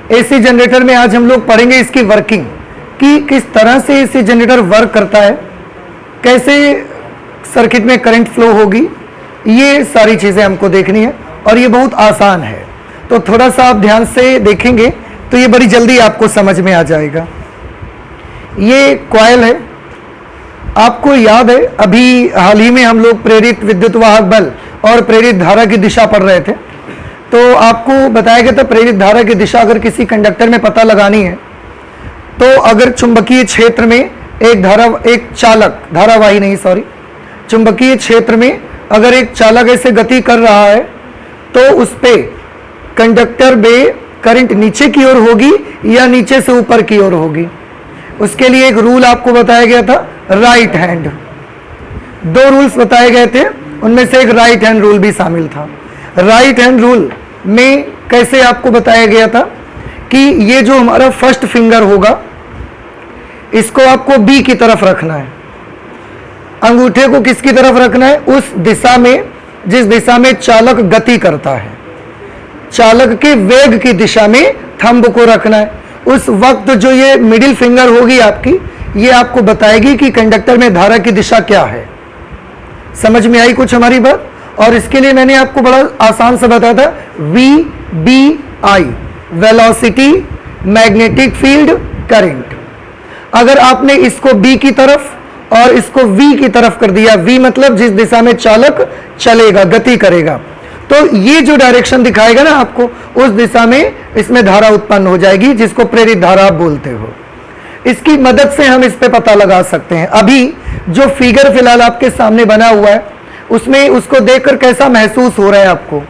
AC generator में आज हम लोग पढ़ेंगे इसकी वर्किंग, कि किस तरह से एसी जनरेटर वर्क करता है, कैसे सर्किट में करंट फ्लो होगी, ये सारी चीज़ें हमको देखनी है और ये बहुत आसान है। तो थोड़ा सा आप ध्यान से देखेंगे तो ये बड़ी जल्दी आपको समझ में आ जाएगा। ये कॉइल है, आपको याद है अभी हाल ही में हम लोग प्रेरित विद्युत वाहक बल और प्रेरित धारा की दिशा पढ़ रहे थे। तो आपको बताया गया था प्रेरित धारा की दिशा अगर किसी कंडक्टर में पता लगानी है तो अगर चुंबकीय क्षेत्र में एक चालक, धारावाही नहीं सॉरी, चुंबकीय क्षेत्र में अगर एक चालक ऐसे गति कर रहा है तो उस पे कंडक्टर में करंट नीचे की ओर होगी या नीचे से ऊपर की ओर होगी। उसके लिए एक रूल आपको बताया गया था, राइट हैंड। दो रूल्स बताए गए थे, उनमें से एक राइट हैंड रूल भी शामिल था। राइट हैंड रूल में कैसे आपको बताया गया था कि ये जो हमारा फर्स्ट फिंगर होगा इसको आपको बी की तरफ रखना है, अंगूठे को किसकी तरफ रखना है, उस दिशा में जिस दिशा में चालक गति करता है, चालक के वेग की दिशा में थंब को रखना है। उस वक्त जो ये मिडिल फिंगर होगी आपकी, ये आपको बताएगी कि कंडक्टर में धारा की दिशा क्या है। समझ में आई कुछ हमारी बात? और इसके लिए मैंने आपको बड़ा आसान से बताया था, VBI, velocity, magnetic field, current. अगर आपने इसको B की तरफ और इसको V की तरफ कर दिया, V मतलब जिस दिशा में चालक चलेगा, गति करेगा, तो ये जो डायरेक्शन दिखाएगा ना आपको, उस दिशा में इसमें धारा उत्पन्न हो जाएगी, जिसको प्रेरित धारा आप बोलते हो। इसकी मदद से हम इस पे पता लगा सकते हैं। अभी जो फिगर फिलहाल आपके सामने बना हुआ है उसमें उसको देखकर कैसा महसूस हो रहा है आपको?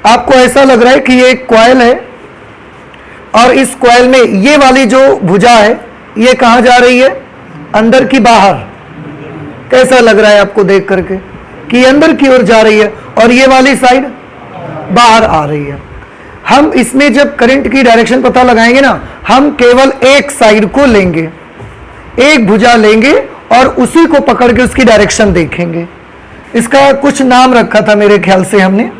आपको ऐसा लग रहा है कि ये एक कॉइल है और इस कॉइल में ये वाली जो भुजा है ये कहां जा रही है? अंदर की बाहर। कैसा लग रहा है आपको देख करके कि अंदर की ओर जा रही है और ये वाली साइड बाहर आ रही है। हम इसमें जब करंट की डायरेक्शन पता लगाएंगे ना, हम केवल एक साइड को लेंगे, एक भुजा लेंगे और उसी को पकड़ के उसकी डायरेक्शन देखेंगे। इसका कुछ नाम रखा था मेरे ख्याल से हमने,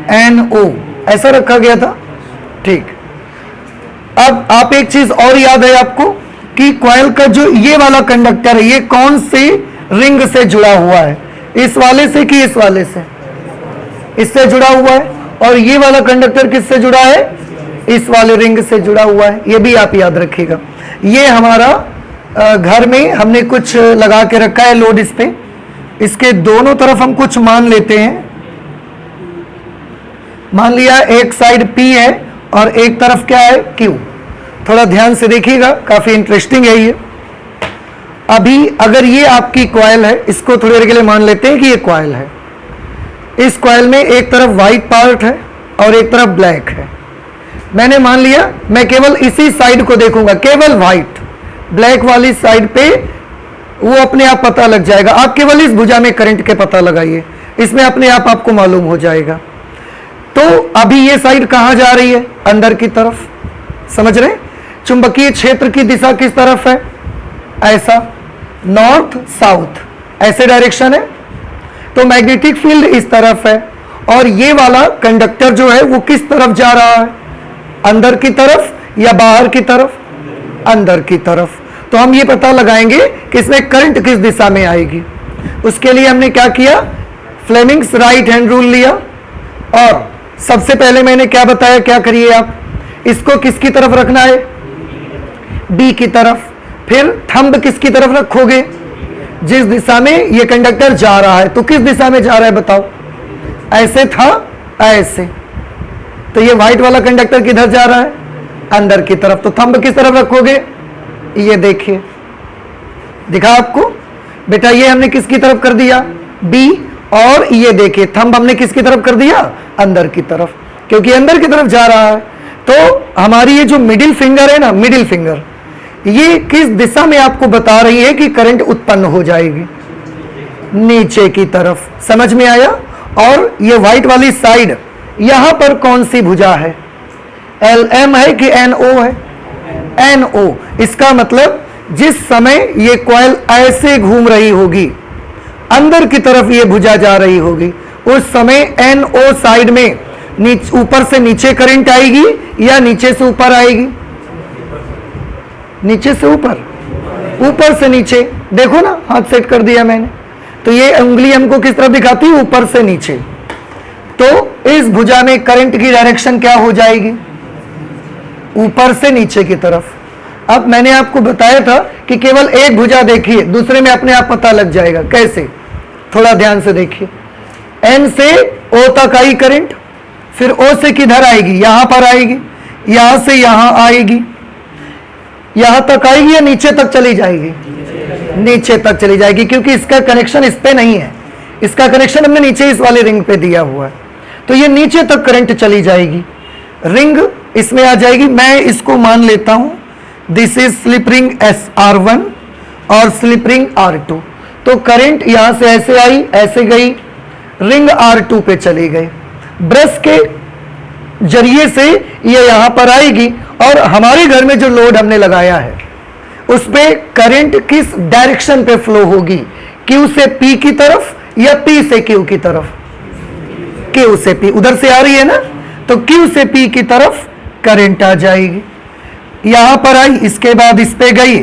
LMNO ऐसा रखा गया था, ठीक। अब आप एक चीज और याद है आपको कि कॉइल का जो ये वाला कंडक्टर है ये कौन से रिंग से जुड़ा हुआ है? इस वाले से कि इस वाले से? इससे जुड़ा हुआ है। और ये वाला कंडक्टर किससे जुड़ा है? इस वाले रिंग से जुड़ा हुआ है। ये भी आप याद रखिएगा। ये हमारा घर में हमने कुछ लगा के रखा है लोड इस पे, इसके दोनों तरफ हम कुछ मान लेते हैं। मान लिया एक साइड P है और एक तरफ क्या है? Q। थोड़ा ध्यान से देखिएगा, काफी इंटरेस्टिंग है ये। अभी अगर ये आपकी कॉइल है, इसको थोड़ी देर के लिए मान लेते हैं कि ये कॉइल है। इस कॉइल में एक तरफ व्हाइट पार्ट है और एक तरफ ब्लैक है। मैंने मान लिया मैं केवल इसी साइड को देखूंगा, केवल व्हाइट। ब्लैक वाली साइड पे वो अपने आप पता लग जाएगा। आप केवल इस भुजा में करंट के पता लगाइए, इसमें अपने आप आपको मालूम हो जाएगा। तो अभी ये साइड कहां जा रही है? अंदर की तरफ। समझ रहे? चुंबकीय क्षेत्र की दिशा किस तरफ है? ऐसा, नॉर्थ साउथ, ऐसे डायरेक्शन है। तो मैग्नेटिक फील्ड इस तरफ है और ये वाला कंडक्टर जो है वो किस तरफ जा रहा है? अंदर की तरफ या बाहर की तरफ? अंदर की तरफ। तो हम ये पता लगाएंगे कि इसमें करंट किस दिशा में आएगी। उसके लिए हमने क्या किया? फ्लेमिंग्स राइट हैंड रूल लिया और सबसे पहले मैंने क्या बताया, क्या करिए आप, इसको किसकी तरफ रखना है? B की तरफ। फिर थंब किसकी तरफ रखोगे? जिस दिशा में ये कंडक्टर जा रहा है। तो किस दिशा में जा रहा है बताओ? ऐसे था, ऐसे। तो ये व्हाइट वाला कंडक्टर किधर जा रहा है? अंदर की तरफ। तो थंब किस तरफ रखोगे? ये देखिए, दिखा आपको बेटा, ये हमने किसकी तरफ कर दिया? B। और ये देखिए थंब हमने किसकी तरफ कर दिया? अंदर की तरफ, क्योंकि अंदर की तरफ जा रहा है। तो हमारी ये जो मिडिल फिंगर है ना, मिडिल फिंगर, ये किस दिशा में आपको बता रही है कि करंट उत्पन्न हो जाएगी? नीचे की तरफ। समझ में आया? और ये व्हाइट वाली साइड, यहां पर कौन सी भुजा है? LM है कि NO है? NO। इसका मतलब जिस समय ये कॉइल ऐसे घूम रही होगी, अंदर की तरफ ये भुजा जा रही होगी, उस समय NO साइड में ऊपर से नीचे करंट आएगी या नीचे से ऊपर आएगी? नीचे से ऊपर, ऊपर से नीचे। देखो ना, हाथ सेट कर दिया मैंने, तो ये उंगली हमको किस तरफ दिखाती है? ऊपर से नीचे। तो इस भुजा में करंट की डायरेक्शन क्या हो जाएगी? ऊपर से नीचे की तरफ। अब मैंने आपको बताया था कि केवल एक भुजा देखिए, दूसरे में अपने आप पता लग जाएगा। कैसे? थोड़ा ध्यान से देखिए। N से O तक आई करंट, फिर O से किधर आएगी? यहां पर आएगी, यहां से यहां आएगी, यहां तक आएगी या नीचे तक चली जाएगी? नीचे तक चली जाएगी, क्योंकि इसका कनेक्शन इस पे नहीं है, इसका कनेक्शन हमने नीचे इस वाले रिंग पे दिया हुआ है। तो ये नीचे तक करंट चली जाएगी, रिंग इसमें आ जाएगी। मैं इसको मान लेता हूं this is slip ring R1 और स्लिप रिंग R2। तो करंट यहां से ऐसे आई, ऐसे गई, रिंग R2 पे चली गई। ब्रश के जरिए से ये यहां पर आएगी और हमारे घर में जो लोड हमने लगाया है उस पे करंट किस डायरेक्शन पे फ्लो होगी? Q से P की तरफ या P से Q की तरफ? Q से P, उधर से आ रही है ना, तो Q से P की तरफ करंट आ जाएगी। यहां पर आई, इसके बाद इस पे गई,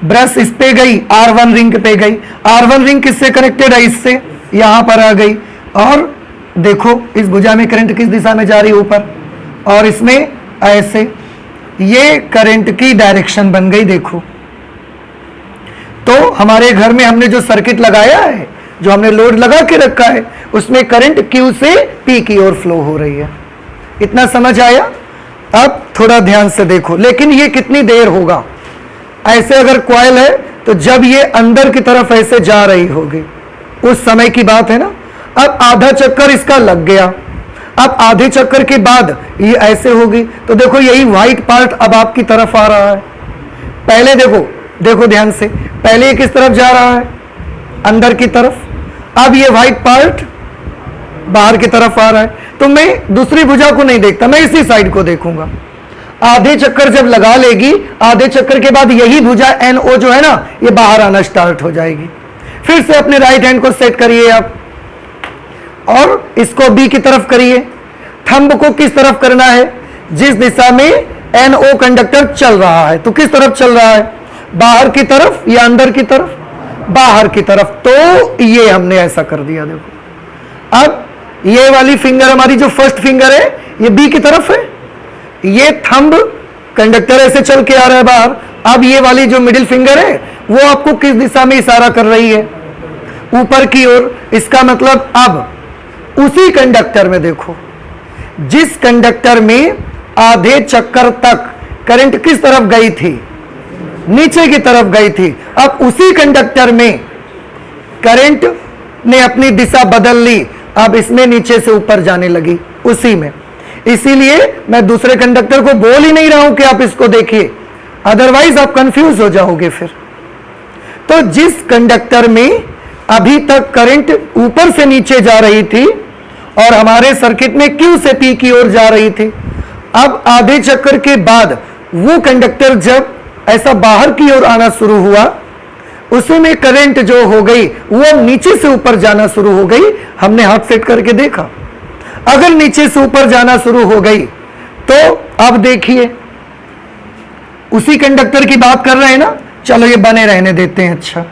ब्रश इस पे गई, R1 रिंग पे गई। R1 रिंग किससे कनेक्टेड है? इससे। यहां पर आ गई और देखो इस भुजा में करंट किस दिशा में जा रही है? ऊपर। और इसमें ऐसे, ये करंट की डायरेक्शन बन गई। देखो, तो हमारे घर में हमने जो सर्किट लगाया है, जो हमने लोड लगा के रखा है, उसमें करंट Q से P की ओर फ्लो हो रही है। इतना समझ आया? अब थोड़ा ध्यान से देखो, लेकिन ये कितनी देर होगा? ऐसे अगर कॉइल है तो जब ये अंदर की तरफ ऐसे जा रही होगी उस समय की बात है ना। अब आधा चक्कर इसका लग गया, अब आधे चक्कर के बाद ये ऐसे होगी, तो देखो यही व्हाइट पार्ट अब आपकी तरफ आ रहा है। पहले देखो, देखो ध्यान से, पहले ये किस तरफ जा रहा है? अंदर की तरफ। अब ये व्हाइट पार्ट बाहर की तरफ आ रहा है। तो मैं दूसरी भुजा को नहीं देखता, मैं इसी साइड को देखूंगा। आधे चक्कर जब लगा लेगी, आधे चक्कर के बाद यही भुजा NO जो है ना, ये बाहर आना स्टार्ट हो जाएगी। फिर से अपने राइट हैंड को सेट करिए आप और इसको B की तरफ करिए। थंब को किस तरफ करना है? जिस दिशा में NO कंडक्टर चल रहा है। तो किस तरफ चल रहा है? बाहर की तरफ या अंदर की तरफ? बाहर की तरफ। तो ये हमने ऐसा कर दिया। देखो, अब ये वाली फिंगर हमारी जो फर्स्ट फिंगर है ये B की तरफ है, ये थंब कंडक्टर ऐसे चल के आ रहा है बाहर। अब ये वाली जो मिडिल फिंगर है वो आपको किस दिशा में इशारा कर रही है? ऊपर की ओर। इसका मतलब अब उसी कंडक्टर में देखो, जिस कंडक्टर में आधे चक्कर तक करंट किस तरफ गई थी? नीचे की तरफ गई थी। अब उसी कंडक्टर में करंट ने अपनी दिशा बदल ली, अब इसमें नीचे से ऊपर जाने लगी उसी में। इसीलिए मैं दूसरे कंडक्टर को बोल ही नहीं रहा हूं कि आप इसको देखिए, अदरवाइज आप कंफ्यूज हो जाओगे फिर। तो जिस कंडक्टर में अभी तक करंट ऊपर से नीचे जा रही थी और हमारे सर्किट में Q से P की ओर जा रही थी, अब आधे चक्कर के बाद वो कंडक्टर जब ऐसा बाहर की ओर आना शुरू हुआ, उसी में करंट जो हो गई वो नीचे से ऊपर जाना शुरू हो गई। हमने हाथ सेट करके देखा, अगर नीचे से ऊपर जाना शुरू हो गई तो अब देखिए उसी कंडक्टर की बात कर रहे हैं ना, चलो ये बने रहने देते हैं। अच्छा,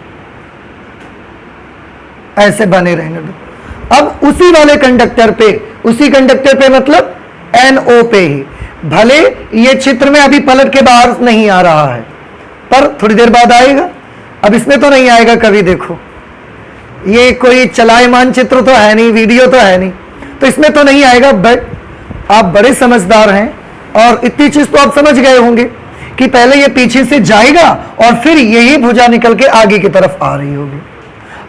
ऐसे बने रहने दो। अब उसी वाले कंडक्टर पे, उसी कंडक्टर पे मतलब NO पे ही, भले ये चित्र में अभी पलट के बाहर नहीं आ रहा है पर थोड़ी देर बाद आएगा। अब इसमें तो नहीं आएगा कभी। देखो, ये कोई चलायमान चित्र तो है नहीं, वीडियो तो है नहीं, तो इसमें तो नहीं आएगा। बट आप बड़े समझदार हैं और इतनी चीज तो आप समझ गए होंगे कि पहले ये पीछे से जाएगा और फिर यही भुजा निकल के आगे की तरफ आ रही होगी।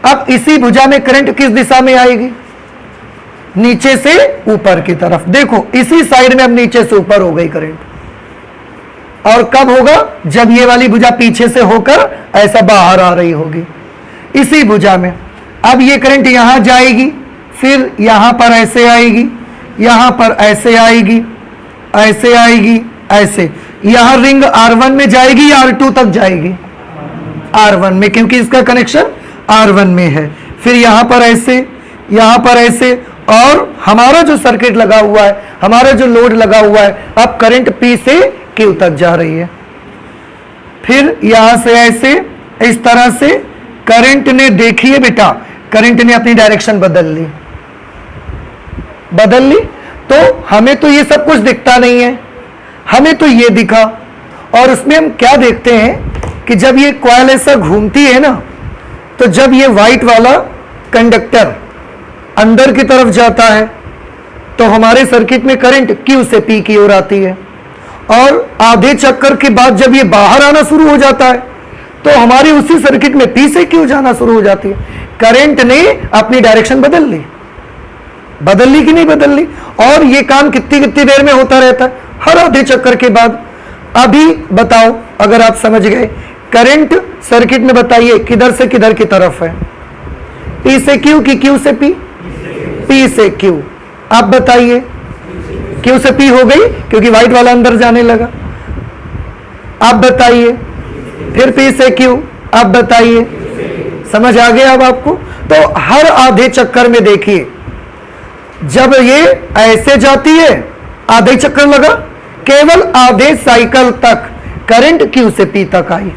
अब इसी भुजा में करंट किस दिशा में आएगी? नीचे से ऊपर की तरफ। देखो, इसी साइड में अब नीचे से ऊपर हो गई करंट। और कब होगा? जब ये वाली भुजा पीछे से होकर ऐसा बाहर आ रही होगी इसी भुजा में। अब ये करंट यहां जाएगी, फिर यहां पर ऐसे आएगी, यहां पर ऐसे आएगी, ऐसे आएगी, ऐसे। यहां रिंग R1 में जाएगी या R2 तक जाएगी? R1 में, क्योंकि इसका कनेक्शन R1 में है। फिर यहां पर ऐसे, यहां पर ऐसे और हमारा जो सर्किट लगा हुआ है, हमारा जो लोड लगा हुआ है, अब करंट P से Q तक जा रही है। फिर यहां से ऐसे इस तरह से करंट ने, देखिए बेटा, करंट ने अपनी डायरेक्शन बदल ली, तो हमें तो ये सब कुछ दिखता नहीं है, हमें तो ये दिखा। और उसमें हम क्या देखते हैं कि जब ये कॉइल ऐसा घूमती है ना, तो जब ये व्हाइट वाला कंडक्टर अंदर की तरफ जाता है तो हमारे सर्किट में करंट Q से P की ओर आती है, और आधे चक्कर के बाद जब ये बाहर आना शुरू हो जाता है तो हमारी उसी सर्किट में P से Q जाना शुरू हो जाती है। करंट ने अपनी डायरेक्शन बदल ली कि नहीं बदल ली? और ये काम कितनी देर में होता रहता है? हर आधे चक्कर के बाद। अभी बताओ, अगर आप समझ गए, करंट सर्किट में बताइए किधर से किधर की तरफ है? P से Q कि Q से P? P से Q। आप बताइए, Q से P हो गई क्योंकि व्हाइट वाला अंदर जाने लगा। आप बताइए, फिर P से Q। आप बताइए, समझ आ गया अब आपको? तो हर आधे चक्कर में देखिए, जब ये ऐसे जाती है, आधे चक्कर लगा, केवल आधे साइकिल तक करंट Q से P तक आई,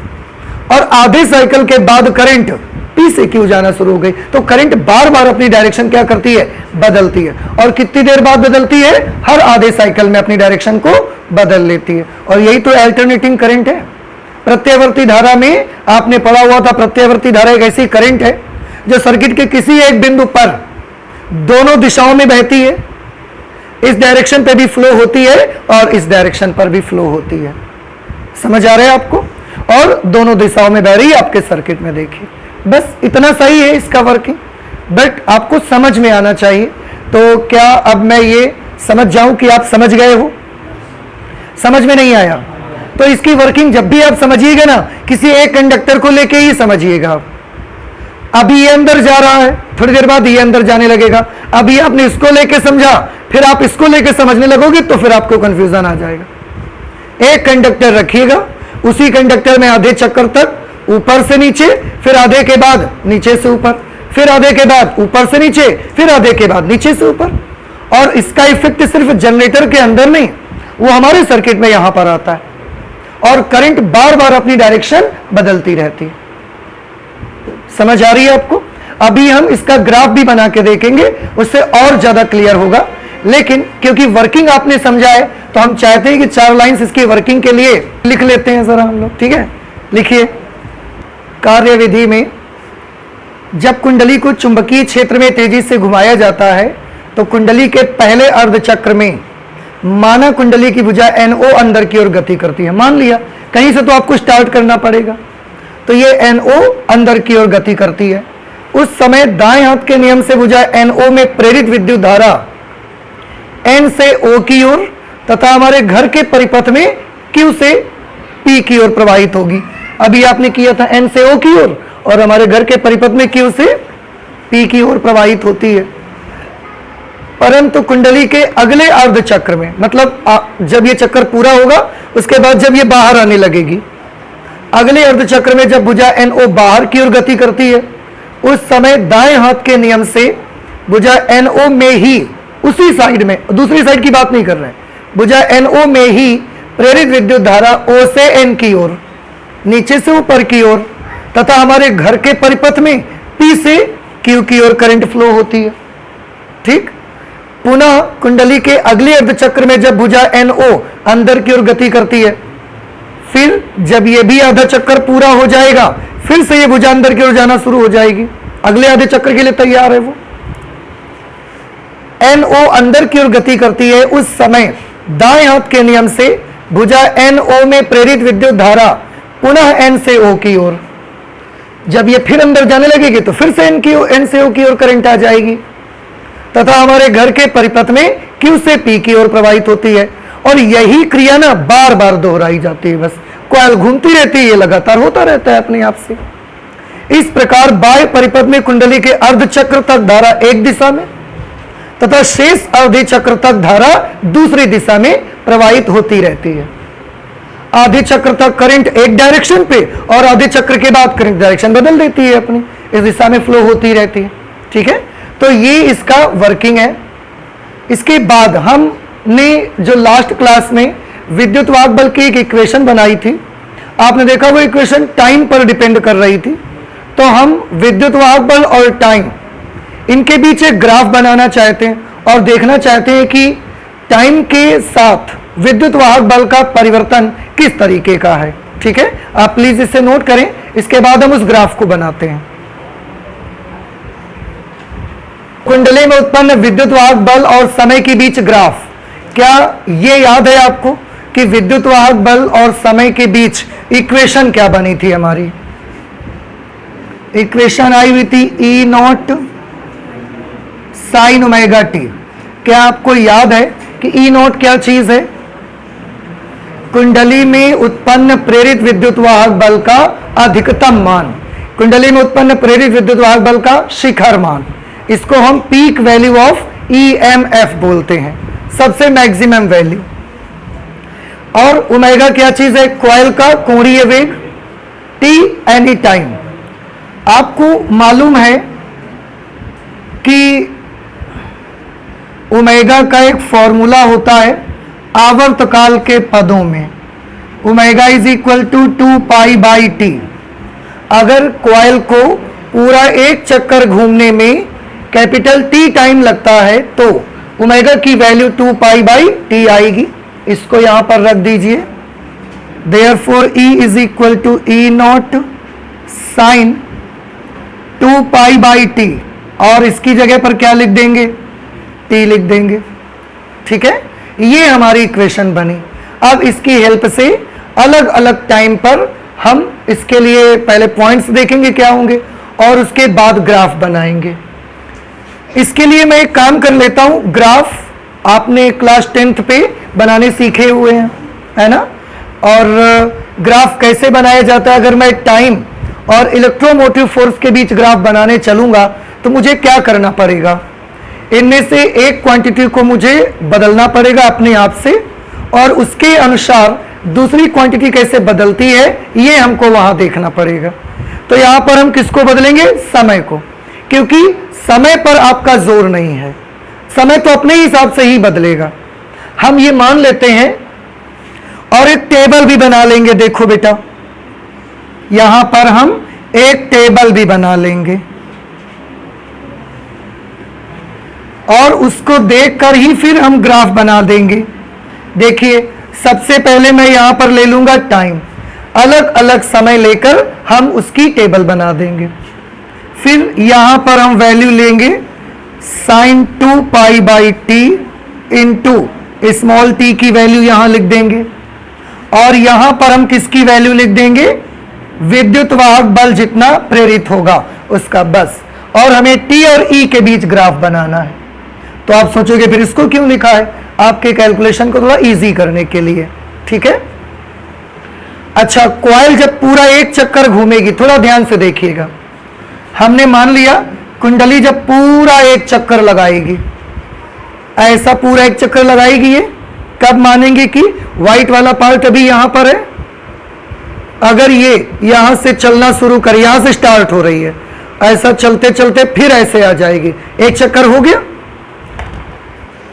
और आधे साइकिल के बाद करंट P से Q जाना शुरू हो गई। तो करंट बार बार अपनी डायरेक्शन क्या करती है? बदलती है। और कितनी देर बाद बदलती है? हर आधे साइकिल में अपनी डायरेक्शन को बदल लेती है। और यही तो अल्टरनेटिंग करंट है। प्रत्यावर्ती धारा में आपने पढ़ा हुआ था, प्रत्यावर्ती धारा एक ऐसी करंट है जो सर्किट के किसी एक बिंदु पर दोनों दिशाओं में बहती है। इस डायरेक्शन पे भी फ्लो होती है और इस डायरेक्शन पर भी फ्लो होती है। समझ आ रहा है आपको? और दोनों दिशाओं में बह रही है आपके सर्किट में। देखिए, बस इतना सही है इसका वर्किंग, बट आपको समझ में आना चाहिए। तो क्या अब मैं ये समझ जाऊं कि आप समझ गए हो? समझ में नहीं आया तो इसकी वर्किंग जब भी आप समझिएगा ना, किसी एक कंडक्टर को लेके ही समझिएगा आप। अभी ये अंदर जा रहा है, थोड़ी देर बाद ये अंदर जाने लगेगा। अभी आपने इसको लेके समझा, फिर आप इसको लेके समझने लगोगे तो फिर आपको कंफ्यूजन आ जाएगा। एक कंडक्टर रखिएगा, उसी कंडक्टर में आधे चक्कर तक ऊपर से नीचे, फिर आधे के बाद नीचे से ऊपर, फिर आधे के बाद ऊपर से नीचे, फिर आधे के बाद नीचे से ऊपर। और इसका इफेक्ट सिर्फ जनरेटर के अंदर नहीं, वो हमारे सर्किट में यहां पर आता है। और करंट बार बार अपनी डायरेक्शन बदलती रहती है। समझ आ रही है आपको? अभी हम इसका ग्राफ भी बना के देखेंगे, उससे और ज्यादा क्लियर होगा। लेकिन क्योंकि वर्किंग आपने समझा है तो हम चाहते हैं कि 4 लाइंस इसकी वर्किंग के लिए लिख लेते हैं जरा हम लोग। ठीक है, लिखिए। कार्यविधि में जब कुंडली को चुंबकीय क्षेत्र में तेजी से घुमाया जाता है तो कुंडली के पहले अर्धचक्र में माना कुंडली की भुजा NO अंदर की ओर गति करती है। मान लिया, कहीं से तो आपको स्टार्ट करना पड़ेगा। तो ये NO अंदर की ओर गति करती है। उस समय दाएं हाथ के नियम से भुजा NO में प्रेरित विद्युत धारा N से O की ओर तथा हमारे घर के परिपथ में Q से P की ओर प्रवाहित होगी। अभी आपने किया था N से O की ओर, और हमारे घर के परिपथ में Q से P की ओर प्रवाहित होती है। परंतु कुंडली के अगले अर्ध चक्र में, मतलब जब ये चक्कर पूरा होगा उसके बाद जब ये बाहर आने लगेगी, अगले अर्ध चक्र में जब भुजा NO बाहर की ओर गति करती है, उस समय दाएं हाथ के नियम से भुजा NO में ही, उसी साइड में, दूसरी साइड की बात नहीं कर रहे हैं, भुजा NO में ही प्रेरित विद्युत धारा O से N की ओर, नीचे से ऊपर की ओर तथा हमारे घर के परिपथ में P से Q की ओर करंट फ्लो होती है। ठीक, पुनः कुंडली के अगले अर्धचक्र में जब भुजा NO अंदर की ओर गति करती है, फिर जब ये भी आधा चक्कर पूरा हो जाएगा फिर से ये भुजा अंदर की ओर जाना शुरू हो जाएगी। अगले आधे चक्कर के लिए तैयार है वो। NO अंदर की ओर गति करती है, उस समय दाएं हाथ के नियम से भुजा NO में प्रेरित विद्युत धारा पुनः N से O की ओर, जब ये फिर अंदर जाने लगेगी तो फिर से N से O की ओर करंट आ जाएगी तथा हमारे घर के परिपथ में Q से P की ओर प्रवाहित होती है। और यही क्रिया ना बार बार दोहराई जाती है। बस कॉइल घूमती रहती है, ये लगातार होता रहता है अपने आप से। इस प्रकार बाह्य परिपथ में कुंडली के अर्धचक्र तक धारा एक दिशा में तथा शेष आधे चक्र तक धारा दूसरी दिशा में प्रवाहित होती रहती है। आधे चक्र तक करंट एक डायरेक्शन पे और आधे चक्र के बाद करंट डायरेक्शन बदल देती है अपनी, इस दिशा में फ्लो होती रहती है। ठीक है, तो ये इसका वर्किंग है। इसके बाद हमने जो लास्ट क्लास में विद्युत वाहक बल की एक इक्वेशन बनाई थी, आपने देखा वो इक्वेशन टाइम पर डिपेंड कर रही थी। तो हम विद्युत वाहक बल और टाइम इनके बीच एक ग्राफ बनाना चाहते हैं और देखना चाहते हैं कि टाइम के साथ विद्युत वाहक बल का परिवर्तन किस तरीके का है। ठीक है, आप प्लीज इसे नोट करें, इसके बाद हम उस ग्राफ को बनाते हैं। कुंडली में उत्पन्न विद्युत वाहक बल और समय के बीच ग्राफ। क्या ये याद है आपको कि विद्युत वाहक बल और समय के बीच इक्वेशन क्या बनी थी? हमारी इक्वेशन आई हुई थी ई नॉट साइन ओमेगा टी। क्या आपको याद है कि ई नॉट क्या चीज है? कुंडली में उत्पन्न प्रेरित विद्युत वाहक बल का अधिकतम मान, कुंडली में उत्पन्न प्रेरित विद्युत वाहक बल का शिखर मान, इसको हम पीक वैल्यू ऑफ ईएमएफ बोलते हैं, सबसे मैक्सिमम वैल्यू। और ओमेगा क्या चीज है? कॉइल का कोणीय वेग, टी एनी टाइम। आपको मालूम है कि ओमेगा का एक फॉर्मूला होता है आवर्तकाल के पदों में, omega is equal to 2 pi by T. अगर कॉइल को पूरा एक चक्कर घूमने में कैपिटल टी टाइम लगता है तो ओमेगा की वैल्यू 2 पाई बाई टी आएगी। इसको यहां पर रख दीजिए। Therefore E is equal to E naught sine 2 pi by T, और इसकी जगह पर क्या लिख देंगे? टी लिख देंगे। ठीक है, ये हमारी इक्वेशन बनी। अब इसकी हेल्प से अलग अलग टाइम पर हम इसके लिए पहले पॉइंट्स देखेंगे क्या होंगे और उसके बाद ग्राफ बनाएंगे। इसके लिए मैं एक काम कर लेता हूं, ग्राफ आपने क्लास 10th पे बनाने सीखे हुए हैं, है ना? और ग्राफ कैसे बनाया जाता है, अगर मैं टाइम और इलेक्ट्रोमोटिव फोर्स के बीच ग्राफ बनाने चलूंगा तो मुझे क्या करना पड़ेगा? इनमें से एक क्वांटिटी को मुझे बदलना पड़ेगा अपने आप से, और उसके अनुसार दूसरी क्वांटिटी कैसे बदलती है ये हमको वहां देखना पड़ेगा। तो यहां पर हम किसको बदलेंगे? समय को, क्योंकि समय पर आपका जोर नहीं है, समय तो अपने हिसाब से ही बदलेगा। हम ये मान लेते हैं और एक टेबल भी बना लेंगे। देखो बेटा, यहां पर हम एक टेबल भी बना लेंगे और उसको देखकर ही फिर हम ग्राफ बना देंगे। देखिए, सबसे पहले मैं यहां पर ले लूंगा टाइम, अलग अलग समय लेकर हम उसकी टेबल बना देंगे। फिर यहां पर हम वैल्यू लेंगे sine 2 pi by T into small T की वैल्यू यहां लिख देंगे, और यहां पर हम किसकी वैल्यू लिख देंगे? विद्युत वाहक बल जितना प्रेरित होगा उसका, बस। और हमें टी और ई के बीच ग्राफ बनाना है। तो आप सोचोगे फिर इसको क्यों लिखा है? आपके कैलकुलेशन को थोड़ा इजी करने के लिए। ठीक है, अच्छा, कॉइल जब पूरा एक चक्कर घूमेगी, थोड़ा ध्यान से देखिएगा। हमने मान लिया कुंडली जब पूरा एक चक्कर लगाएगी, ऐसा पूरा एक चक्कर लगाएगी, ये कब मानेंगे कि व्हाइट वाला पार्ट अभी यहां पर है? अगर ये यहां से चलना शुरू कर, यहां से स्टार्ट हो रही है, ऐसा चलते चलते फिर ऐसे आ जाएगी, एक चक्कर हो गया।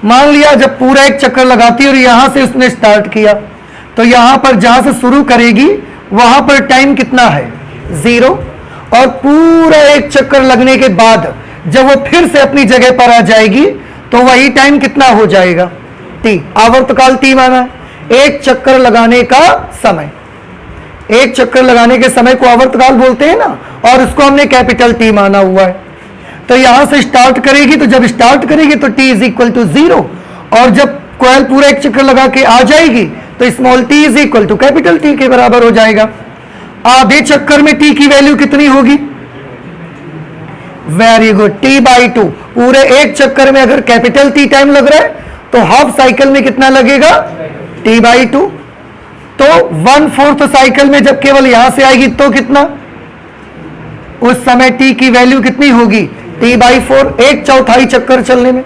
मान लिया जब पूरा एक चक्कर लगाती है और यहां से उसने स्टार्ट किया, तो यहां पर जहां से शुरू करेगी वहां पर टाइम कितना है? 0। और पूरा एक चक्कर लगने के बाद जब वो फिर से अपनी जगह पर आ जाएगी तो वही टाइम कितना हो जाएगा? टी। आवर्तकाल टी माना है, एक चक्कर लगाने का समय, एक चक्कर लगाने के समय को आवर्तकाल बोलते हैं ना, और उसको हमने कैपिटल टी माना हुआ है। तो यहां से स्टार्ट करेगी, तो जब स्टार्ट करेगी तो टी इज इक्वल टू 0, और जब कॉइल पूरा एक चक्कर लगा के आ जाएगी तो small T is equal to capital T के बराबर हो जाएगा। आधे चक्कर में टी की वैल्यू कितनी होगी? Very good, T by 2। पूरे एक चक्कर में अगर कैपिटल टी टाइम लग रहा है तो हाफ साइकिल में कितना लगेगा? T by 2। तो 1/4 साइकिल में जब केवल यहां से आएगी तो कितना? उस समय टी की वैल्यू कितनी होगी? T by 4। एक चौथाई चक्कर चलने में,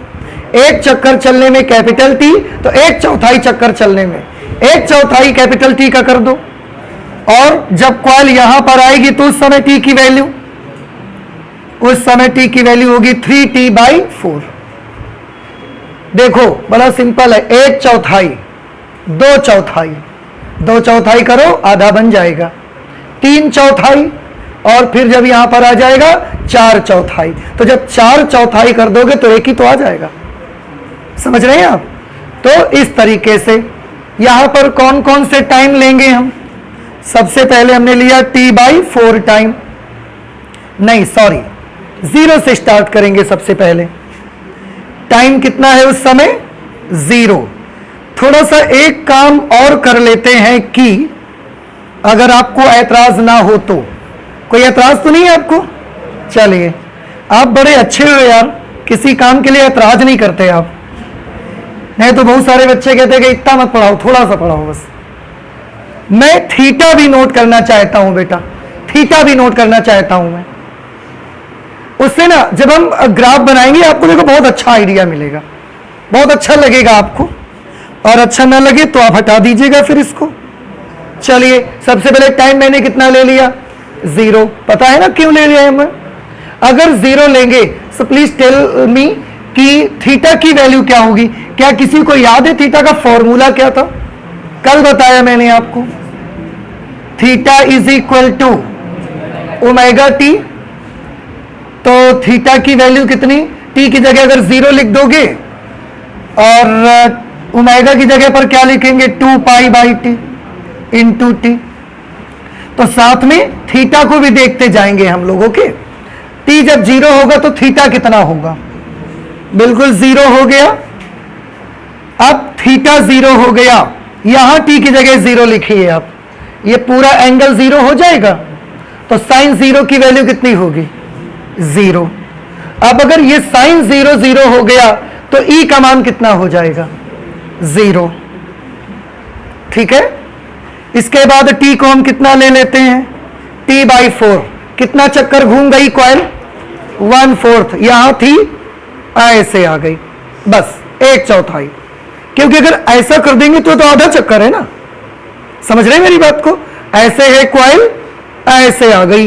एक चक्कर चलने में कैपिटल टी, तो एक चौथाई चक्कर चलने में एक चौथाई कैपिटल टी का कर दो, और जब कॉइल यहां पर आएगी तो उस समय टी की वैल्यू उस समय t की वैल्यू होगी 3t/4। देखो बड़ा सिंपल है, 1/4, 2/4, 2/4 करो आधा बन जाएगा, 3/4 और फिर जब यहां पर आ जाएगा 4/4। तो जब 4/4 कर दोगे तो एक ही तो आ जाएगा। समझ रहे हैं आप? तो इस तरीके से यहां पर कौन कौन से टाइम लेंगे हम? सबसे पहले हमने लिया t/4 टाइम, नहीं सॉरी 0 से स्टार्ट करेंगे। सबसे पहले टाइम कितना है उस समय? 0। थोड़ा सा एक काम और कर लेते हैं कि अगर आपको ऐतराज ना हो तो, कोई ऐतराज तो नहीं है आपको? चलिए, आप बड़े अच्छे हो यार, किसी काम के लिए ऐतराज नहीं करते आप। नहीं तो बहुत सारे बच्चे कहते हैं कि इतना मत पढ़ाओ, थोड़ा सा पढ़ाओ बस। मैं थीटा भी नोट करना चाहता हूं बेटा, थीटा भी नोट करना चाहता हूं मैं। उससे ना जब हम ग्राफ बनाएंगे आपको देखो बहुत अच्छा आइडिया मिलेगा, बहुत अच्छा लगेगा आपको, और अच्छा ना लगे तो आप हटा दीजिएगा फिर इसको। चलिए, सबसे पहले टाइम मैंने कितना ले लिया? 0। पता है ना क्यों ले लिया है मैं? अगर 0 लेंगे तो प्लीज टेल मी कि थीटा की वैल्यू क्या होगी? क्या किसी को याद है थीटा का फॉर्मूला क्या था? कल बताया मैंने आपको, theta is equal to omega T. तो थीटा की वैल्यू कितनी? टी की जगह अगर 0 लिख दोगे और ओमेगा की जगह पर क्या लिखेंगे? 2π/t into T. तो साथ में थीटा को भी देखते जाएंगे हम लोगों के। टी जब 0 होगा तो थीटा कितना होगा? बिल्कुल 0 हो गया। अब थीटा 0 हो गया, यहां टी की जगह 0 लिखिए आप, ये पूरा एंगल 0 हो जाएगा। तो साइन 0 की वैल्यू कितनी होगी? 0। अब अगर ये साइन 0 0 हो गया तो ई का मान कितना हो जाएगा? 0। ठीक है। इसके बाद टी को हम कितना ले लेते हैं? t/4। कितना चक्कर घूम गई कॉइल? 1/4। यहां थी, ऐसे आ गई, बस 1/4। क्योंकि अगर ऐसा कर देंगे तो आधा चक्कर है ना। समझ रहे हैं मेरी बात को? ऐसे है कॉइल, ऐसे आ गई,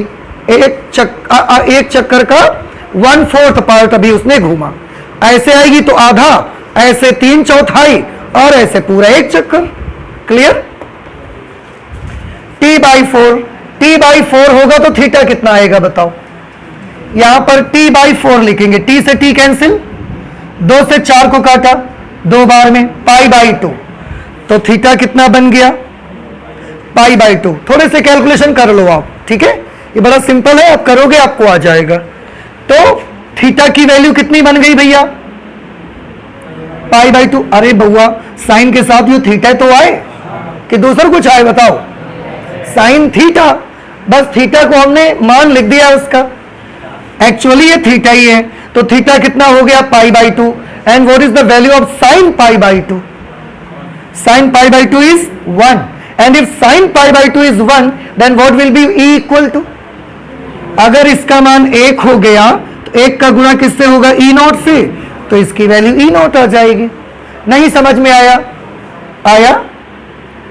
एक चक्कर का 1/4 पार्ट अभी उसने घूमा। ऐसे आएगी तो आधा, ऐसे 3/4 और ऐसे पूरा एक चक्कर। क्लियर? t/4 होगा तो थीटा कितना आएगा बताओ? यहां पर t/4 लिखेंगे, t से t कैंसिल, 2 से 4 को काटा 2 बार में, π/2। तो थीटा कितना बन गया? π/2। थोड़े से कैलकुलेशन कर लो आप, ठीक है? ये बड़ा सिंपल है, आप करोगे आपको आ जाएगा। तो थीटा की वैल्यू कितनी बन गई भैया? π/2। अरे बउआ, साइन के साथ ये थीटा तो आए कि दूसरा कुछ आए बताओ? साइन थीटा, बस थीटा को हमने मान लिख दिया उसका, एक्चुअली ये थीटा ही है। तो थीटा कितना हो गया? π/2। And what is the value of sine π/2? Sine π/2 is 1। And if sine π/2 is 1 then what will be e equal to? अगर इसका मान 1 हो गया तो 1 का गुणा किससे होगा? E0 से। तो इसकी वैल्यू E0 आ जाएगी। नहीं समझ में आया? आया?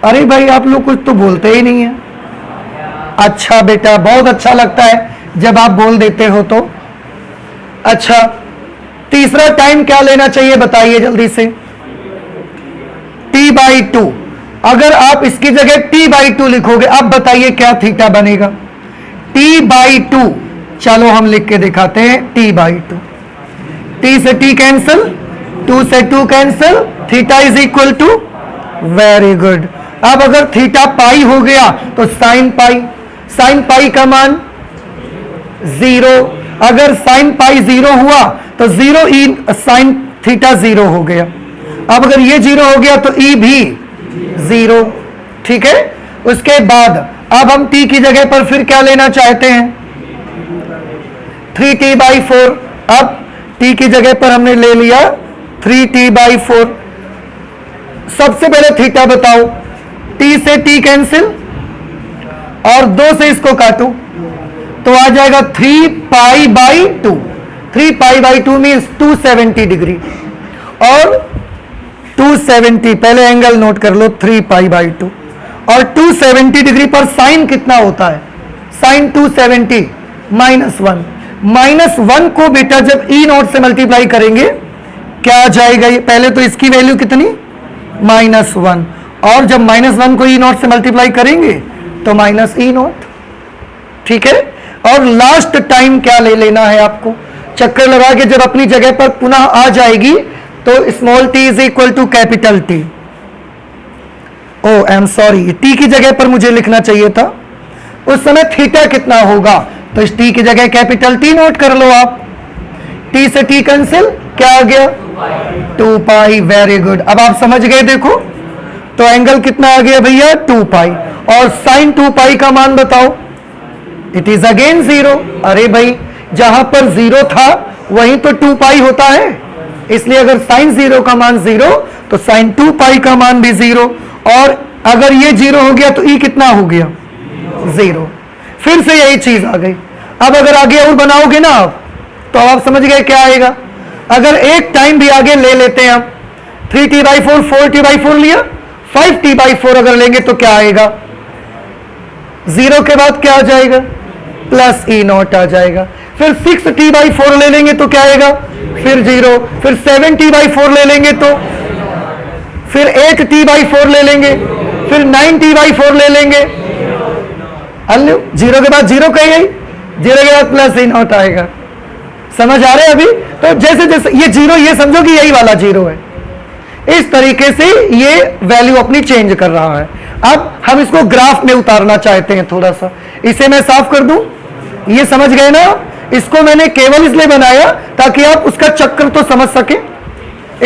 अरे भाई आप लोग कुछ तो बोलते ही नहीं है। अच्छा बेटा, बहुत अच्छा लगता है जब आप बोल देते हो तो। अच्छा, तीसरा टाइम क्या लेना चाहिए बताइए जल्दी से? t/2। अगर आप इसकी जगह t/2 लिखोगे, अब बताइए क्या थीटा बनेगा? t/2। चलो हम लिख के दिखाते हैं, t/2। t से t कैंसिल, 2 से 2 cancel, theta is equal to, very good. अब अगर थीटा पाई हो गया तो साइन पाई, साइन पाई का मान 0। अगर साइन पाई 0 हुआ तो 0 ई साइन थीटा 0 हो गया। अब अगर ये 0 हो गया तो ई भी 0। ठीक है। उसके बाद अब हम t की जगह पर फिर क्या लेना चाहते हैं? 3t/4। अब t की जगह पर हमने ले लिया 3t/4। सबसे पहले थीटा बताओ, t से t कैंसिल और 2 से इसको काटो तो आ जाएगा 3π/2। 3π/2 मीन्स 270 डिग्री। और 270, पहले एंगल नोट कर लो, 3π/2। और 270 डिग्री पर साइन कितना होता है? साइन 270 -1। -1 को बेटा जब ई नॉट से मल्टीप्लाई करेंगे क्या आ जाएगा? ये पहले तो इसकी वैल्यू कितनी, -1, और जब -1 को ई नॉट से मल्टीप्लाई करेंगे तो माइनस ई नॉट, ठीक है। और लास्ट टाइम क्या ले लेना है आपको, चक्कर लगा के जब अपनी जगह पर पुनः आ जाएगी तो small T is equal to capital T. Oh I am sorry, T की जगह पर मुझे लिखना चाहिए था उस समय थीटा कितना होगा, तो इस टी की जगह कैपिटल टी नोट कर लो आप। टी से टी कैंसिल, क्या आ गया? 2 पाई। वेरी गुड, अब आप समझ गए। देखो तो एंगल कितना आ गया भैया? 2 पाई। और साइन 2 पाई का मान बताओ? It is again 0। अरे भाई जहां पर 0 था वहीं तो 2 पाई होता है, इसलिए अगर साइन 0 का मान 0 तो साइन 2 पाई का मान भी 0। और अगर ये 0 हो गया तो ई कितना हो गया? 0। फिर से यही चीज आ गई। अब अगर आगे और बनाओगे ना आप तो आप समझ गए क्या आएगा। अगर एक टाइम भी आगे ले लेते हैं आप, 3t/4 4t/4 लिया, 5t/4 अगर लेंगे तो क्या आएगा? 0 के बाद क्या आ जाएगा? प्लस ई नॉट आ जाएगा। फिर 6t/4 ले लेंगे तो क्या आएगा? फिर 0। फिर 7t/4 ले लेंगे तो, फिर 8t/4 ले लेंगे, फिर 9t/4 ले लेंगे। हल्लो 0 के बाद 0 कहीं आई, 0 के बाद प्लस ई नॉट आएगा। समझ आ रहे हैं अभी? तो जैसे जैसे ये 0, ये समझो कि यही वाला 0 है, इस तरीके से ये वैल्यू अपनी चेंज कर रहा है। अब हम इसको ग्राफ में उतारना चाहते हैं थोड़ा सा, इसे मैं साफ कर दूं। ये समझ गए ना? इसको मैंने केवल इसलिए बनाया ताकि आप उसका चक्कर तो समझ सके।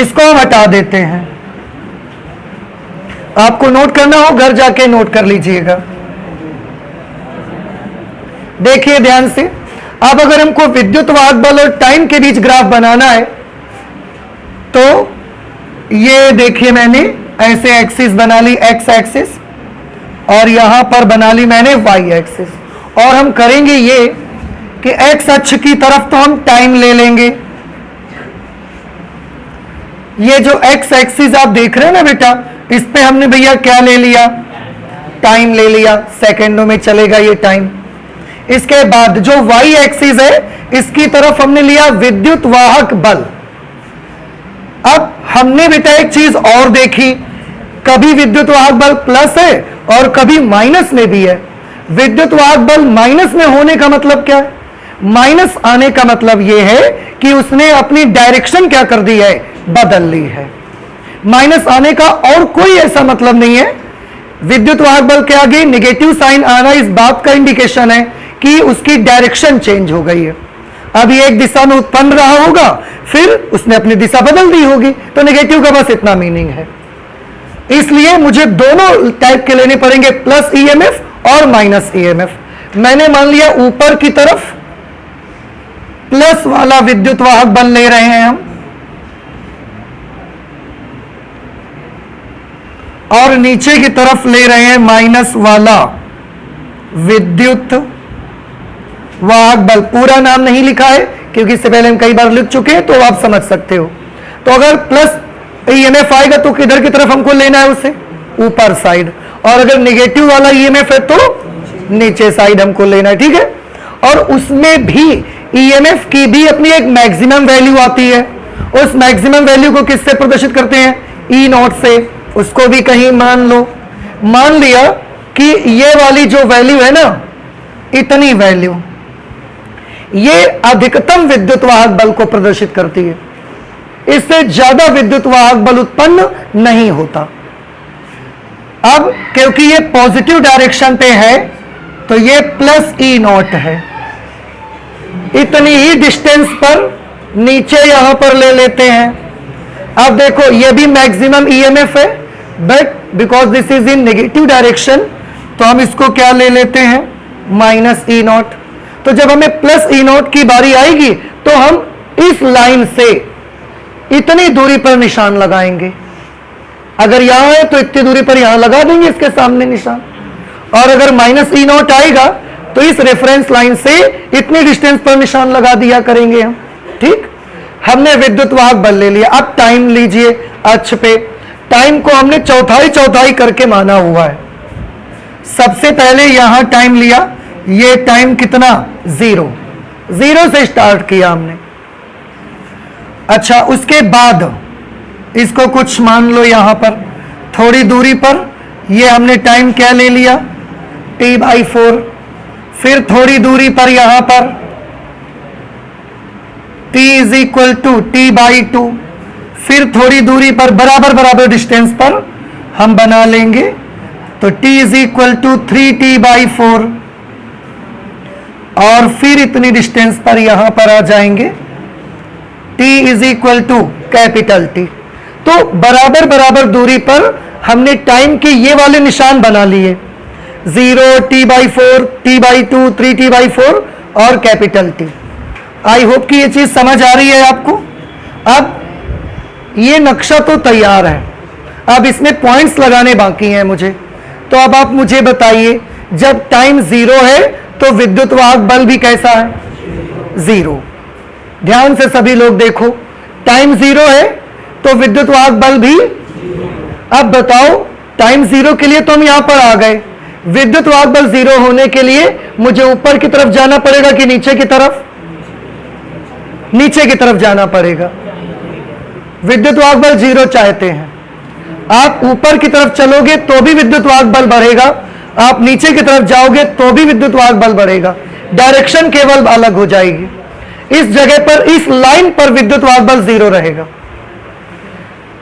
इसको हम हटा देते हैं, आपको नोट करना हो घर जाके नोट कर लीजिएगा। देखिए ध्यान से, अब अगर हमको विद्युत वाहक बल और टाइम के बीच ग्राफ बनाना है तो ये देखिए मैंने ऐसे एक्सिस बना ली, एक्स एक्सिस, और यहां पर बना ली मैंने वाई एक्सिस। और हम करेंगे ये कि एक्स अक्ष की तरफ तो हम टाइम ले लेंगे। ये जो एक्स एक्सिस आप देख रहे हैं ना बेटा, इस पे हमने भैया क्या ले लिया? टाइम ले लिया, सेकेंडों में चलेगा ये टाइम। इसके बाद जो वाई एक्सिस है इसकी तरफ हमने लिया विद्युत वाहक बल। अब हमने बेटा एक चीज और देखी, कभी विद्युत वाहक बल प्लस है और कभी माइनस में भी है। विद्युत वाहक बल माइनस में होने का मतलब क्या है? माइनस आने का मतलब यह है कि उसने अपनी डायरेक्शन क्या कर दी है? बदल ली है। माइनस आने का और कोई ऐसा मतलब नहीं है। विद्युत वाहक बल के आगे नेगेटिव साइन आना इस बात का इंडिकेशन है कि उसकी डायरेक्शन चेंज हो गई है। अभी एक दिशा में उत्पन्न रहा होगा, फिर उसने अपनी दिशा बदल दी होगी, तो नेगेटिव का बस इतना मीनिंग है। इसलिए मुझे दोनों टाइप के लेने पड़ेंगे, प्लस ईएमएफ और माइनस ईएमएफ। मैंने मान लिया ऊपर की तरफ प्लस वाला विद्युत वाहक बल ले रहे हैं हम, और नीचे की तरफ ले रहे हैं माइनस वाला विद्युत वाहक बल। पूरा नाम नहीं लिखा है क्योंकि इससे पहले हम कई बार लिख चुके हैं, तो आप समझ सकते हो। तो अगर प्लस ईएमएफ आएगा तो किधर की तरफ हमको लेना है उसे? ऊपर साइड। और अगर नेगेटिव वाला ईएमएफ है तो नीचे साइड हमको लेना है, ठीक है। और उसमें भी ईएमएफ की भी अपनी एक मैक्सिमम वैल्यू आती है। उस मैक्सिमम वैल्यू को किससे प्रदर्शित करते हैं? ई नॉट से। उसको भी कहीं मान लो, मान लिया कि ये वाली जो वैल्यू है ना, इतनी वैल्यू, ये अधिकतम विद्युत वाहक बल को प्रदर्शित करती है। इससे ज्यादा विद्युत वाहक बल उत्पन्न नहीं होता। अब क्योंकि ये पॉजिटिव डायरेक्शन पे है तो ये प्लस ई नॉट है। इतनी ही डिस्टेंस पर नीचे यहां पर ले लेते हैं। अब देखो ये भी मैक्सिमम ईएमएफ है, but because this is in negative direction तो हम इसको क्या ले लेते हैं? Minus E not. तो जब हमें प्लस ई नॉट की बारी आएगी तो हम इस लाइन से इतनी दूरी पर निशान लगाएंगे। अगर यहां है तो इतनी दूरी पर यहां लगा देंगे इसके सामने निशान, और अगर माइनस ई नॉट आएगा तो इस रेफरेंस लाइन से इतनी डिस्टेंस पर निशान लगा दिया करेंगे हम, ठीक। हमने विद्युत वाहक बल ले लिया। अब टाइम लीजिए अक्ष पे। टाइम को हमने चौथाई चौथाई करके माना हुआ है। सबसे पहले यहां टाइम लिया, ये टाइम कितना? 0। 0 से स्टार्ट किया हमने। अच्छा, उसके बाद इसको कुछ मान लो यहां पर थोड़ी दूरी पर, ये हमने टाइम क्या ले लिया, t/4। फिर थोड़ी दूरी पर यहां पर t = t/2। फिर थोड़ी दूरी पर बराबर बराबर डिस्टेंस पर हम बना लेंगे, तो t = 3t/4। और फिर इतनी डिस्टेंस पर यहां पर आ जाएंगे, t = कैपिटल T। तो बराबर बराबर दूरी पर हमने टाइम के ये वाले निशान बना लिए, 0, t/4, t/2, 3t/4 और कैपिटल T। आई होप कि ये चीज समझ आ रही है आपको। अब ये नक्शा तो तैयार है, अब इसमें पॉइंट्स लगाने बाकी हैं मुझे। तो अब आप मुझे बताइए, जब टाइम 0 है तो विद्युत वाहक बल भी कैसा है, 0। ध्यान से सभी लोग देखो, टाइम 0 है तो विद्युत वाहक बल भी। अब बताओ, टाइम 0 के लिए तो हम यहां पर आ गए, विद्युत वाहक बल 0 होने के लिए मुझे ऊपर की तरफ जाना पड़ेगा कि नीचे की तरफ, नीचे की तरफ जाना पड़ेगा। विद्युत वाहक बल 0 चाहते हैं, आप ऊपर की तरफ चलोगे तो भी विद्युत वाहक बल बढ़ेगा, आप नीचे की तरफ जाओगे तो भी विद्युत वाहक बल बढ़ेगा, डायरेक्शन केवल अलग हो जाएगी। इस जगह पर, इस लाइन पर विद्युत वाहक बल 0 रहेगा।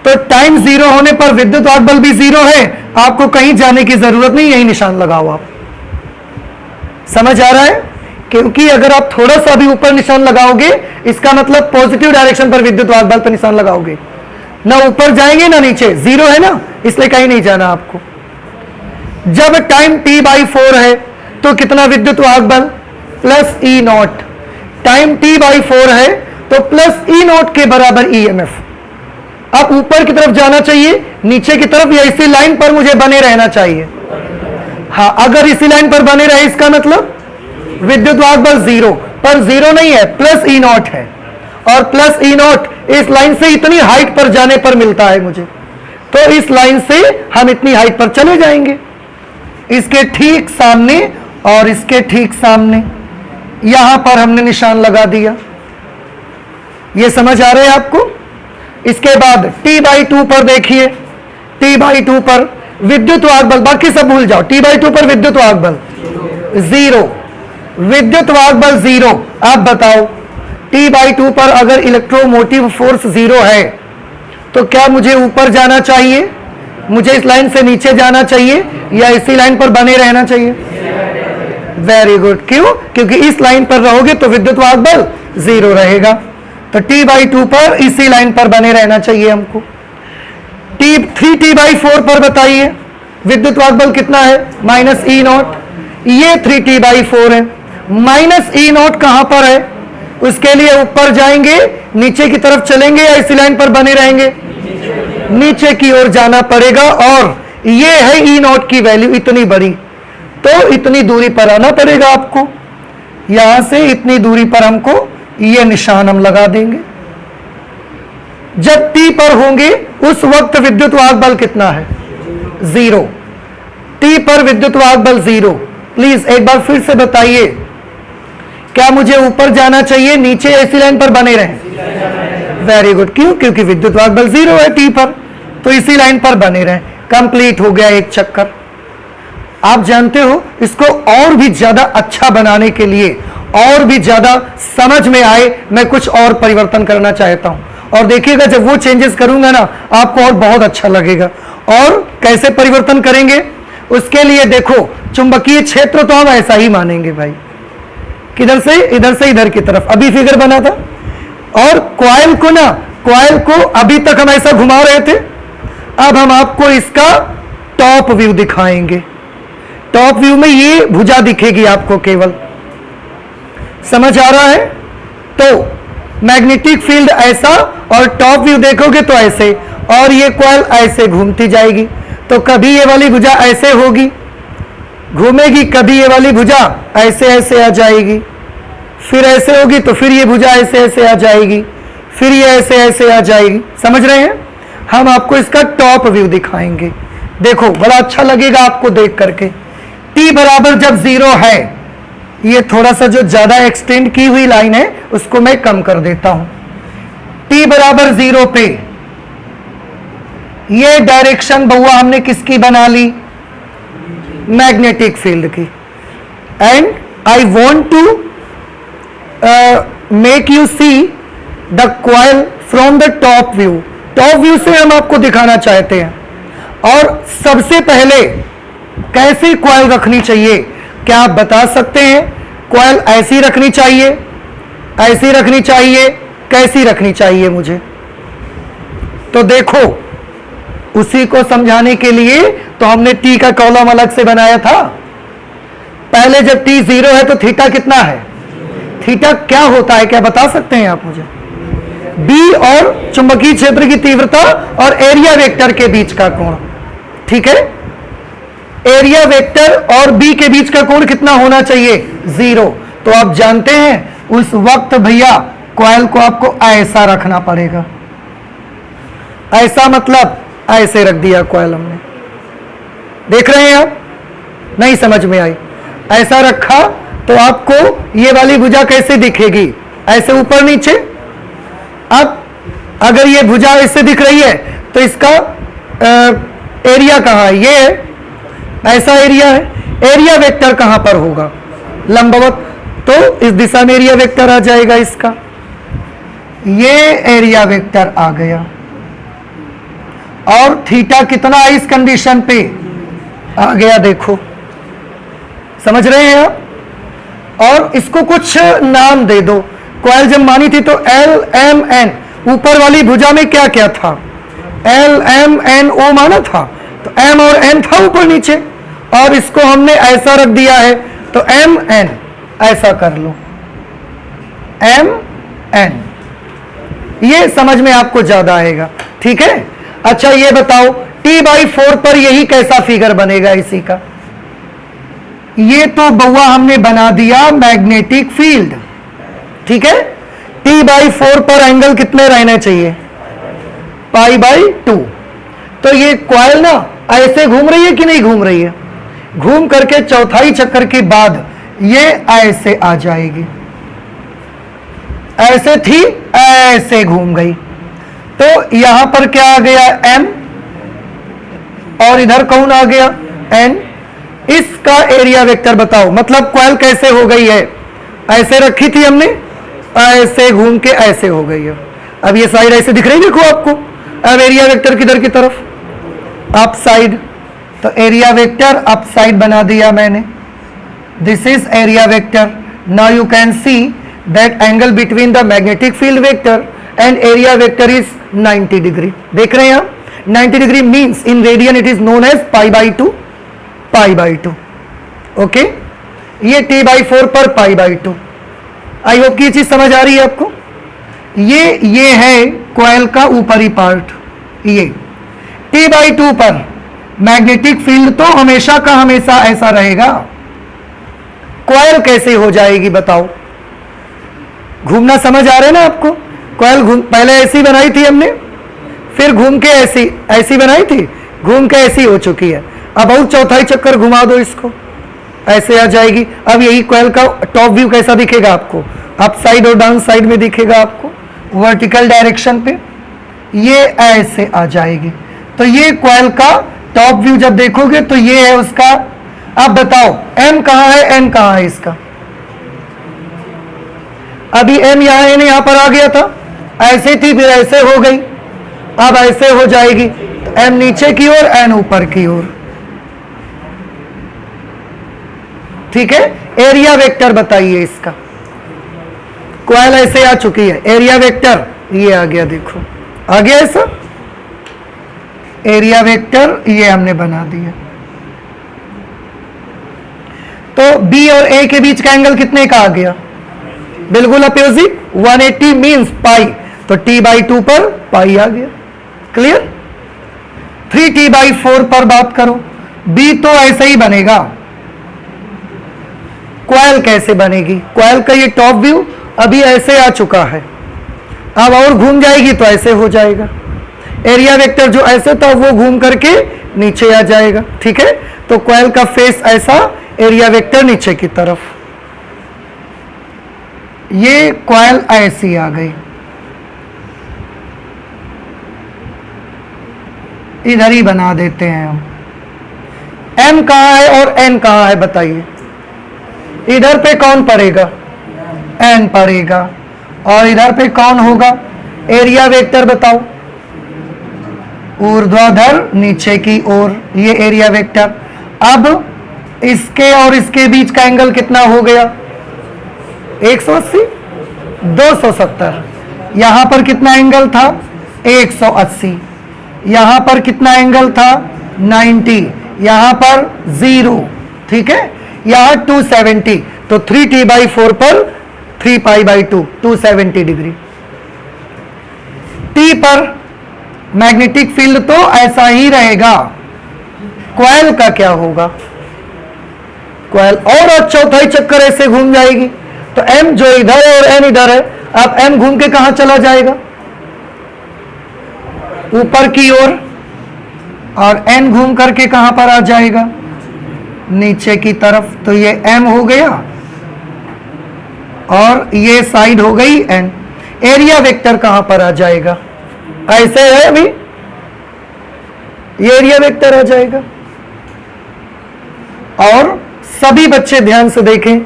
तो टाइम 0 होने पर विद्युत वाहक बल भी 0 है, आपको कहीं जाने की जरूरत नहीं, यही निशान लगाओ आप। समझ आ रहा है? क्योंकि अगर आप थोड़ा सा भी ऊपर निशान लगाओगे, इसका मतलब पॉजिटिव डायरेक्शन पर विद्युत वाहक बल पर निशान लगाओगे, ना ऊपर जाएंगे ना नीचे, 0 है ना, इसलिए कहीं नहीं जाना आपको। जब टाइम t/4 है तो कितना विद्युत वाहक बल, +E0। टाइम t/4 है तो +E0 के बराबर EMF। अब ऊपर की तरफ जाना चाहिए, नीचे की तरफ, या इसी लाइन पर मुझे बने रहना चाहिए। हाँ, अगर इसी लाइन पर बने रहे, इसका मतलब विद्युत वाहक बल 0, पर 0 नहीं है, +E0 है। और +E0 इस लाइन से इतनी हाइट पर जाने पर मिलता है मुझे, तो इस लाइन से हम इतनी हाइट पर चले जाएंगे। इसके ठीक सामने और इसके ठीक सामने यहां पर हमने निशान लगा दिया। यह समझ आ रहा है आपको? इसके बाद t/2 पर देखिए, t/2 पर विद्युत वाहक बल, बाकी सब भूल जाओ, t/2 पर विद्युत वाहक बल 0, विद्युत वाहक बल 0। आप बताओ, t/2 पर अगर इलेक्ट्रोमोटिव फोर्स 0 है तो क्या मुझे ऊपर जाना चाहिए, मुझे इस लाइन से नीचे जाना चाहिए, या इसी लाइन पर बने रहना चाहिए? Very good. क्यों? क्योंकि इस लाइन पर रहोगे तो विद्युत वाहक बल 0 रहेगा। तो t/2 पर इसी लाइन पर बने रहना चाहिए हमको। 3t/4 पर बताइए विद्युत वाहक बल कितना है, -E0। ये 3t/4 है, -E0 कहां पर है, उसके लिए ऊपर जाएंगे, नीचे की तरफ चलेंगे, या इसी लाइन पर बने रहेंगे, नीचे की ओर जाना पड़ेगा। और ये है E0 की वैल्यू इतनी बड़ी, तो इतनी दूरी पर आना पड़ेगा आपको। यहां से इतनी दूरी पर हमको ये निशान हम लगा देंगे। जब T पर होंगे उस वक्त विद्युत वाहक बल कितना है, 0। T पर विद्युत वाहक बल 0। प्लीज एक बार फिर से बताइए, क्या मुझे ऊपर जाना चाहिए, नीचे, ऐसी लाइन पर बने रहें? Very good. क्यों? क्योंकि विद्युत वाहक बल 0 है T पर, तो इसी लाइन पर बने रहें। कंप्लीट हो गया एक चक्कर। आप जानते हो, इसको और भी ज्यादा अच्छा बनाने के लिए, और भी ज्यादा समझ में आए, मैं कुछ और परिवर्तन करना चाहता हूं। और देखिएगा, जब वो चेंजेस करूंगा ना, आपको और बहुत अच्छा लगेगा। और कैसे परिवर्तन करेंगे, उसके लिए देखो, चुंबकीय क्षेत्र तो हम ऐसा ही मानेंगे भाई, किधर से, इधर से इधर की तरफ, अभी फिगर बना था। और कॉइल को ना, कॉइल को अभी तक हम ऐसा घुमा रहे थे, अब हम आपको इसका टॉप व्यू दिखाएंगे। टॉप व्यू में ये भुजा दिखेगी आपको केवल। समझ आ रहा है? तो मैग्नेटिक फील्ड ऐसा, और टॉप व्यू देखोगे तो ऐसे, और ये कॉइल ऐसे घूमती जाएगी। तो कभी ये वाली भुजा ऐसे होगी, घूमेगी, कभी ये वाली भुजा ऐसे ऐसे आ जाएगी, फिर ऐसे होगी तो फिर ये भुजा ऐसे ऐसे आ जाएगी, फिर ये ऐसे ऐसे आ जाएगी। समझ रहे हैं? हम आपको इसका टॉप व्यू दिखाएंगे। देखो, बड़ा अच्छा लगेगा आपको देख करके। T बराबर जब 0 है, ये थोड़ा सा जो ज्यादा एक्सटेंड की हुई लाइन है उसको मैं कम कर देता हूं। t बराबर 0 पे ये डायरेक्शन बउआ हमने किसकी बना ली? मैग्नेटिक फील्ड की। And I want to make you see the coil from the top view. Top view से हम आपको दिखाना चाहते हैं। और सबसे पहले कैसी कॉइल रखनी चाहिए, क्या आप बता सकते हैं? कॉइल ऐसी रखनी चाहिए, ऐसी रखनी चाहिए, कैसी रखनी चाहिए मुझे? तो देखो, उसी को समझाने के लिए तो हमने टी का कॉलम अलग से बनाया था। पहले जब टी 0 है तो थीटा कितना है? थीटा क्या होता है, क्या बता सकते हैं आप मुझे? बी और चुंबकीय क्षेत्र की तीव्रता और एरिया वेक्टर के बीच का कोण। ठीक है, एरिया वेक्टर और बी के बीच का कोण कितना होना चाहिए? 0। तो आप जानते हैं उस वक्त भैया कॉइल को आपको ऐसा रखना पड़ेगा। ऐसा मतलब ऐसे रख दिया कॉइल हमने, देख रहे हैं आप? नहीं समझ में आई? ऐसा रखा तो आपको ये वाली भुजा कैसे दिखेगी? ऐसे ऊपर नीचे। अब अगर ये भुजा ऐसे दिख रही है तो इसका एरिया कहाँ है? ये है, ऐसा एरिया है। एरिया वेक्टर कहां पर होगा? लंबवत। तो इस दिशा में एरिया वेक्टर आ जाएगा इसका। ये एरिया वेक्टर आ गया। और थीटा कितना है इस कंडीशन पे? आ गया, देखो, समझ रहे हैं आप? और इसको कुछ नाम दे दो। कॉइल जब मानी थी तो एल एम एन, ऊपर वाली भुजा में क्या क्या था? एल एम एन ओ माना था, तो एम और एन था ऊपर नीचे, और इसको हमने ऐसा रख दिया है तो एम एन ऐसा कर लो, एम एन। ये समझ में आपको ज्यादा आएगा। ठीक है, अच्छा ये बताओ t/4 पर यही कैसा फिगर बनेगा इसी का? ये तो बउआ हमने बना दिया मैग्नेटिक फील्ड। ठीक है, t/4 पर एंगल कितने रहने चाहिए? π/2। तो ये कॉइल ना ऐसे घूम रही है कि नहीं घूम रही है? घूम करके चौथाई चक्कर के बाद ये ऐसे आ जाएगी। ऐसे थी, ऐसे घूम गई, तो यहां पर क्या आ गया? m, और इधर कौन आ गया? n। इसका एरिया वेक्टर बताओ। मतलब कॉइल कैसे हो गई है? ऐसे रखी थी हमने, ऐसे घूम के ऐसे हो गई है। अब ये साइड ऐसे दिख रही, देखो आपको। अब एरिया वेक्टर किधर की तरफ? Up side. तो एरिया वेक्टर अप साइड बना दिया मैंने। This is area vector. Now you can see that angle between the magnetic field vector and area vector is 90 degree. देख रहे हैं आप? 90 degree means in radian it is known as π/2, π/2। Okay, ये t/4 पर π/2। I hope की ये चीज समझ आ रही है आपको? ये है कॉइल का ऊपरी पार्ट। ये t/2 पर मैग्नेटिक फील्ड तो हमेशा का हमेशा ऐसा रहेगा। कॉइल कैसे हो जाएगी बताओ? घूमना समझ आ रहा है ना आपको? कॉइल पहले ऐसी बनाई थी हमने, फिर घूम के ऐसी बनाई थी, घूम के ऐसी हो चुकी है। अब और चौथाई चक्कर घुमा दो इसको, ऐसे आ जाएगी। अब यही कॉइल का टॉप व्यू कैसा दिखेगा आपको? अप साइड और डाउन साइड में दिखेगा आपको, वर्टिकल डायरेक्शन पे। ये ऐसे आ जाएगी। तो ये कॉइल का टॉप व्यू जब देखोगे तो ये है उसका। अब बताओ एम कहां है, एन कहां है इसका? अभी एम यहां एन यहां पर आ गया था, ऐसे थी फिर ऐसे हो गई, अब ऐसे हो जाएगी। तो एम नीचे की ओर, एन ऊपर की ओर। ठीक है, एरिया वेक्टर बताइए इसका। कॉइल ऐसे आ चुकी है, एरिया वेक्टर ये आ गया, देखो आ गया ऐसा। एरिया वेक्टर ये हमने बना दिया। तो बी और ए के बीच का एंगल कितने का आ गया? बिल्कुल अपोजिट, 180 मींस पाई। तो t/2 पर पाई आ गया। क्लियर? 3t/4 पर बात करो। बी तो ऐसे ही बनेगा। कॉइल कैसे बनेगी? कॉइल का ये टॉप व्यू अभी ऐसे आ चुका है, अब और घूम जाएगी तो ऐसे हो जाएगा। एरिया वेक्टर जो ऐसे था वो घूम करके नीचे आ जाएगा। ठीक है, तो कॉइल का फेस ऐसा, एरिया वेक्टर नीचे की तरफ। ये कॉइल ऐसी आ गई, इधर ही बना देते हैं हम। M कहाँ है और N कहाँ है बताइए। इधर पे कौन पड़ेगा, N पड़ेगा, और इधर पे कौन होगा, एरिया वेक्टर बताओ, ऊर्ध्वाधर नीचे की ओर, ये एरिया वेक्टर। अब इसके और इसके बीच का एंगल कितना हो गया, 180, 270। यहां पर कितना एंगल था, 180। यहां पर कितना एंगल था, 90। यहां पर 0, ठीक है। यहां 270, तो 3t/4 पर 3π/2, 270 डिग्री। T पर मैग्नेटिक फील्ड तो ऐसा ही रहेगा, कॉइल का क्या होगा, कॉइल और चौथाई चक्कर ऐसे घूम जाएगी। तो M जो इधर है और N इधर है, अब M घूम के कहां चला जाएगा, ऊपर की ओर, और N घूम करके कहां पर आ जाएगा, नीचे की तरफ। तो ये M हो गया और ये साइड हो गई N। एरिया वेक्टर कहां पर आ जाएगा, ऐसे है अभी, ये एरिया वेक्टर आ जाएगा। और सभी बच्चे ध्यान से देखें,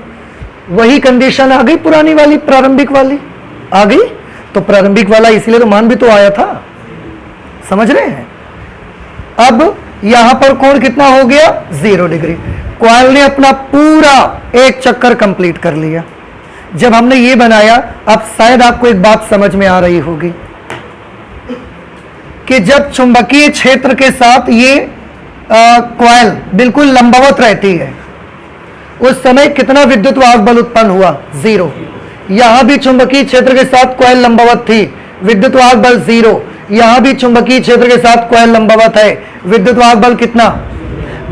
वही कंडीशन आ गई पुरानी वाली, प्रारंभिक वाली आ गई। तो प्रारंभिक वाला इसलिए तो मान भी तो आया था, समझ रहे हैं। अब यहां पर कोण कितना हो गया, 0 डिग्री। कॉइल ने अपना पूरा एक चक्कर कंप्लीट कर लिया। जब हमने ये बनाया, अब शायद आपको एक बात समझ में आ रही होगी कि जब चुंबकीय क्षेत्र के साथ ये कॉइल बिल्कुल लंबवत रहती है, उस समय कितना विद्युत वाहक बल उत्पन्न हुआ, 0। यहां भी चुंबकीय क्षेत्र के साथ कॉइल लंबवत थी, विद्युत वाहक बल 0। यहां भी चुंबकीय क्षेत्र के साथ कॉइल लंबवत है, विद्युत वाहक बल कितना।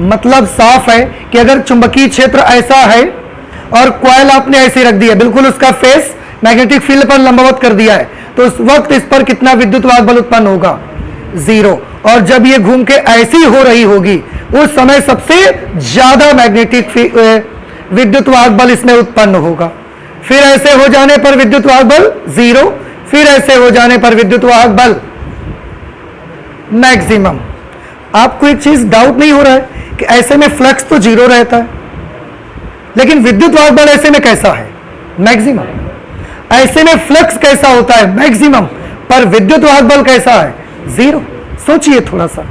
मतलब साफ है कि अगर चुंबकीय क्षेत्र ऐसा है और कॉइल आपने ऐसे रख दिया, बिल्कुल उसका फेस मैग्नेटिक फील्ड पर लंबवत कर दिया है, तो उस वक्त इस पर कितना विद्युत वाहक बल उत्पन्न होगा, 0। और जब ये घूम के ऐसी हो रही होगी, उस समय सबसे ज्यादा मैग्नेटिक विद्युत वाहक बल इसमें उत्पन्न होगा। फिर ऐसे हो जाने पर विद्युत वाहक बल 0, फिर ऐसे हो जाने पर विद्युत वाहक बल मैक्सिमम। आपको एक चीज डाउट नहीं हो रहा है कि ऐसे में फ्लक्स तो 0 रहता है, लेकिन विद्युत वाहक बल ऐसे में कैसा है, मैक्सिमम। ऐसे में फ्लक्स कैसा होता है, मैक्सिमम, पर विद्युत वाहक बल कैसा है, 0। सोचिए थोड़ा सा,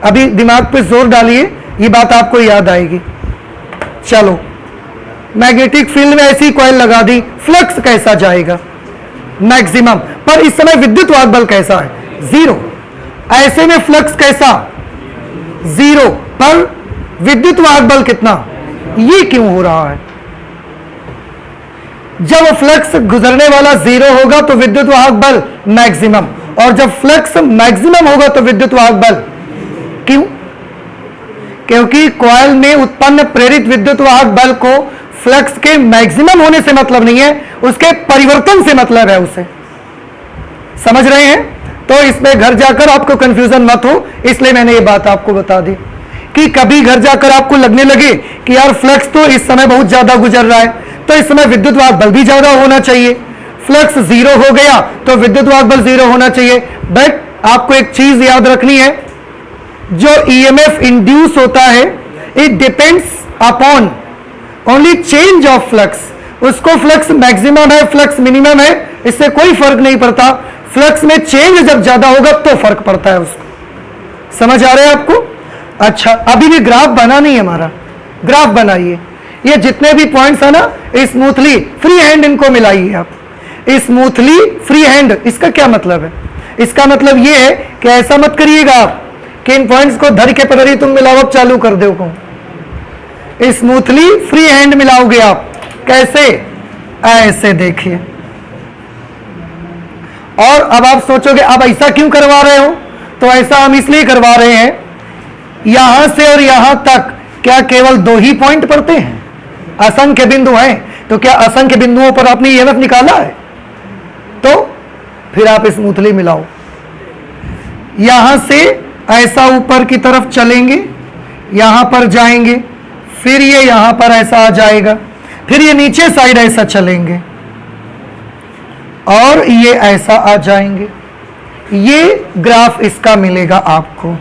अभी दिमाग पे जोर डालिए, ये बात आपको याद आएगी। चलो, मैग्नेटिक फील्ड में ऐसी कॉइल लगा दी, फ्लक्स कैसा जाएगा, मैक्सिमम, पर इस समय विद्युत वाहक बल कैसा है, 0। ऐसे में फ्लक्स कैसा, 0, पर विद्युत वाहक बल कितना। ये क्यों हो रहा है, जब फ्लक्स गुजरने वाला 0 होगा तो विद्युत वाहक बल मैक्सिमम, और जब फ्लक्स मैक्सिमम होगा तो विद्युत वाहक बल। क्यों, क्योंकि कॉइल में उत्पन्न प्रेरित विद्युत वाहक बल को फ्लक्स के मैक्सिमम होने से मतलब नहीं है, उसके परिवर्तन से मतलब है उसे। समझ रहे हैं। तो इसमें घर जाकर आपको कंफ्यूजन मत हो, इसलिए मैंने ये बात आपको बता दी कि कभी घर जाकर आपको लगने लगे कि यार फ्लक्स तो इस समय बहुत ज्यादा गुजर रहा है, तो इस समय विद्युत वाहक बल भी ज्यादा होना चाहिए। फ्लक्स 0 हो गया तो विद्युत वाहक बल 0 होना चाहिए। बट आपको एक चीज याद रखनी है, जो ईएमएफ इंड्यूस होता है, it depends upon only change of flux. उसको फ्लक्स मैक्सिमम है, फ्लक्स मिनिमम है, इससे कोई फर्क नहीं पड़ता। फ्लक्स में चेंज जब ज्यादा होगा तो फर्क पड़ता है उसको। समझ आ रहा है आपको। अच्छा, अभी भी ग्राफ बना नहीं है हमारा, ग्राफ बनाइए। ये जितने भी पॉइंट्स है ना, स्मूथली फ्री हैंड इनको मिलाइए आप। स्मूथली फ्री हैंड, इसका क्या मतलब है, इसका मतलब ये है कि ऐसा मत करिएगा आप कि इन पॉइंट्स को धर के पटरी तुम मिलाओ अब चालू कर दो को। स्मूथली फ्री हैंड मिलाओगे आप, कैसे, ऐसे देखिए। और अब आप सोचोगे अब ऐसा क्यों करवा रहे हो, तो ऐसा हम इसलिए करवा रहे हैं, यहां से और यहां तक क्या केवल 2 ही पॉइंट पड़ते हैं, असंख्य बिंदु हैं, तो क्या असंख्य बिंदुओं पर आपने ईएमएफ निकाला है, तो फिर आप स्मूथली मिलाओ। यहां से ऐसा ऊपर की तरफ चलेंगे, यहां पर जाएंगे, फिर ये यहां पर ऐसा आ जाएगा। फिर ये नीचे साइड ऐसा चलेंगे और ये ऐसा आ जाएंगे। ये ग्राफ इसका मिलेगा आपको।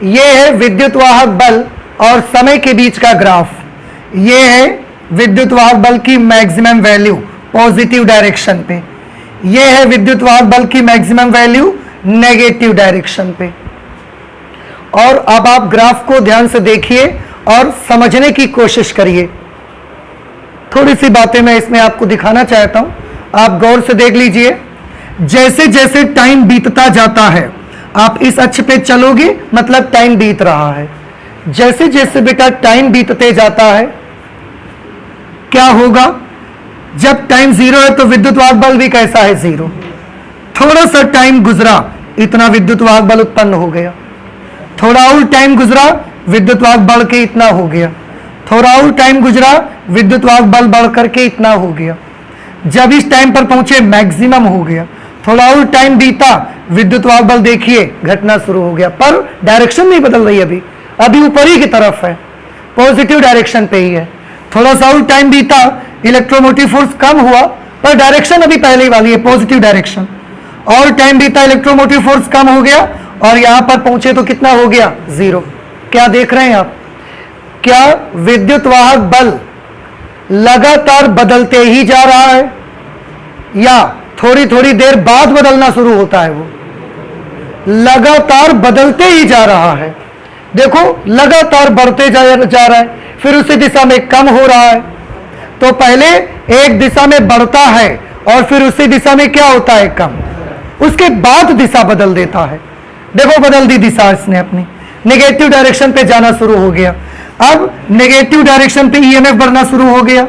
ये है विद्युत वाहक बल और समय के बीच का ग्राफ। ये है विद्युत वाहक बल की मैक्सिमम वैल्यू पॉजिटिव डायरेक्शन पे। ये है विद्युत वाहक बल की मैक्सिमम वैल्यू नेगेटिव डायरेक्शन पे। और अब आप ग्राफ को ध्यान से देखिए और समझने की कोशिश करिए। थोड़ी सी बातें मैं इसमें आपको दिखाना चाहता हूं, आप गौर से देख लीजिए। जैसे जैसे टाइम बीतता जाता है, आप इस अक्ष पे चलोगे मतलब टाइम बीत रहा है। जैसे जैसे बेटा टाइम बीतते जाता है, क्या होगा? जब टाइम जीरो है तो विद्युत वाहक बल भी कैसा है? जीरो। थोड़ा सा टाइम गुजरा, इतना विद्युत वाहक बल उत्पन्न हो गया। थोड़ा और टाइम गुजरा, विद्युत वाहक बढ़ के इतना हो गया। थोड़ा और टाइम गुजरा, विद्युत वाहक बल बढ़ करके इतना हो गया। जब इस टाइम पर पहुंचे मैक्सिमम हो गया। थोड़ा और टाइम बीता, विद्युत वाहक बल देखिए घटना शुरू हो गया, पर डायरेक्शन नहीं बदल रही। अभी ऊपर ही की तरफ है, पॉजिटिव डायरेक्शन पे ही है। थोड़ा सा और टाइम बीता, इलेक्ट्रोमोटिव फोर्स कम हुआ, पर डायरेक्शन अभी पहले ही वाली है, पॉजिटिव डायरेक्शन। और टाइम बीता, इलेक्ट्रोमोटिव फोर्स कम हो गया और यहां पर पहुंचे तो कितना हो गया? जीरो। क्या देख रहे हैं आप? क्या विद्युत वाहक बल लगातार बदलते ही जा रहा है या थोड़ी थोड़ी देर बाद बदलना शुरू होता है? वो लगातार बदलते ही जा रहा है। देखो लगातार बढ़ते जा रहा है, फिर उसी दिशा में कम हो रहा है। तो पहले एक दिशा में बढ़ता है और फिर उसी दिशा में क्या होता है? कम। उसके बाद दिशा बदल देता है। देखो बदल दी दिशा इसने अपनी, नेगेटिव डायरेक्शन पे जाना शुरू हो गया। अब नेगेटिव डायरेक्शन पे ईएमएफ बढ़ना शुरू हो गया,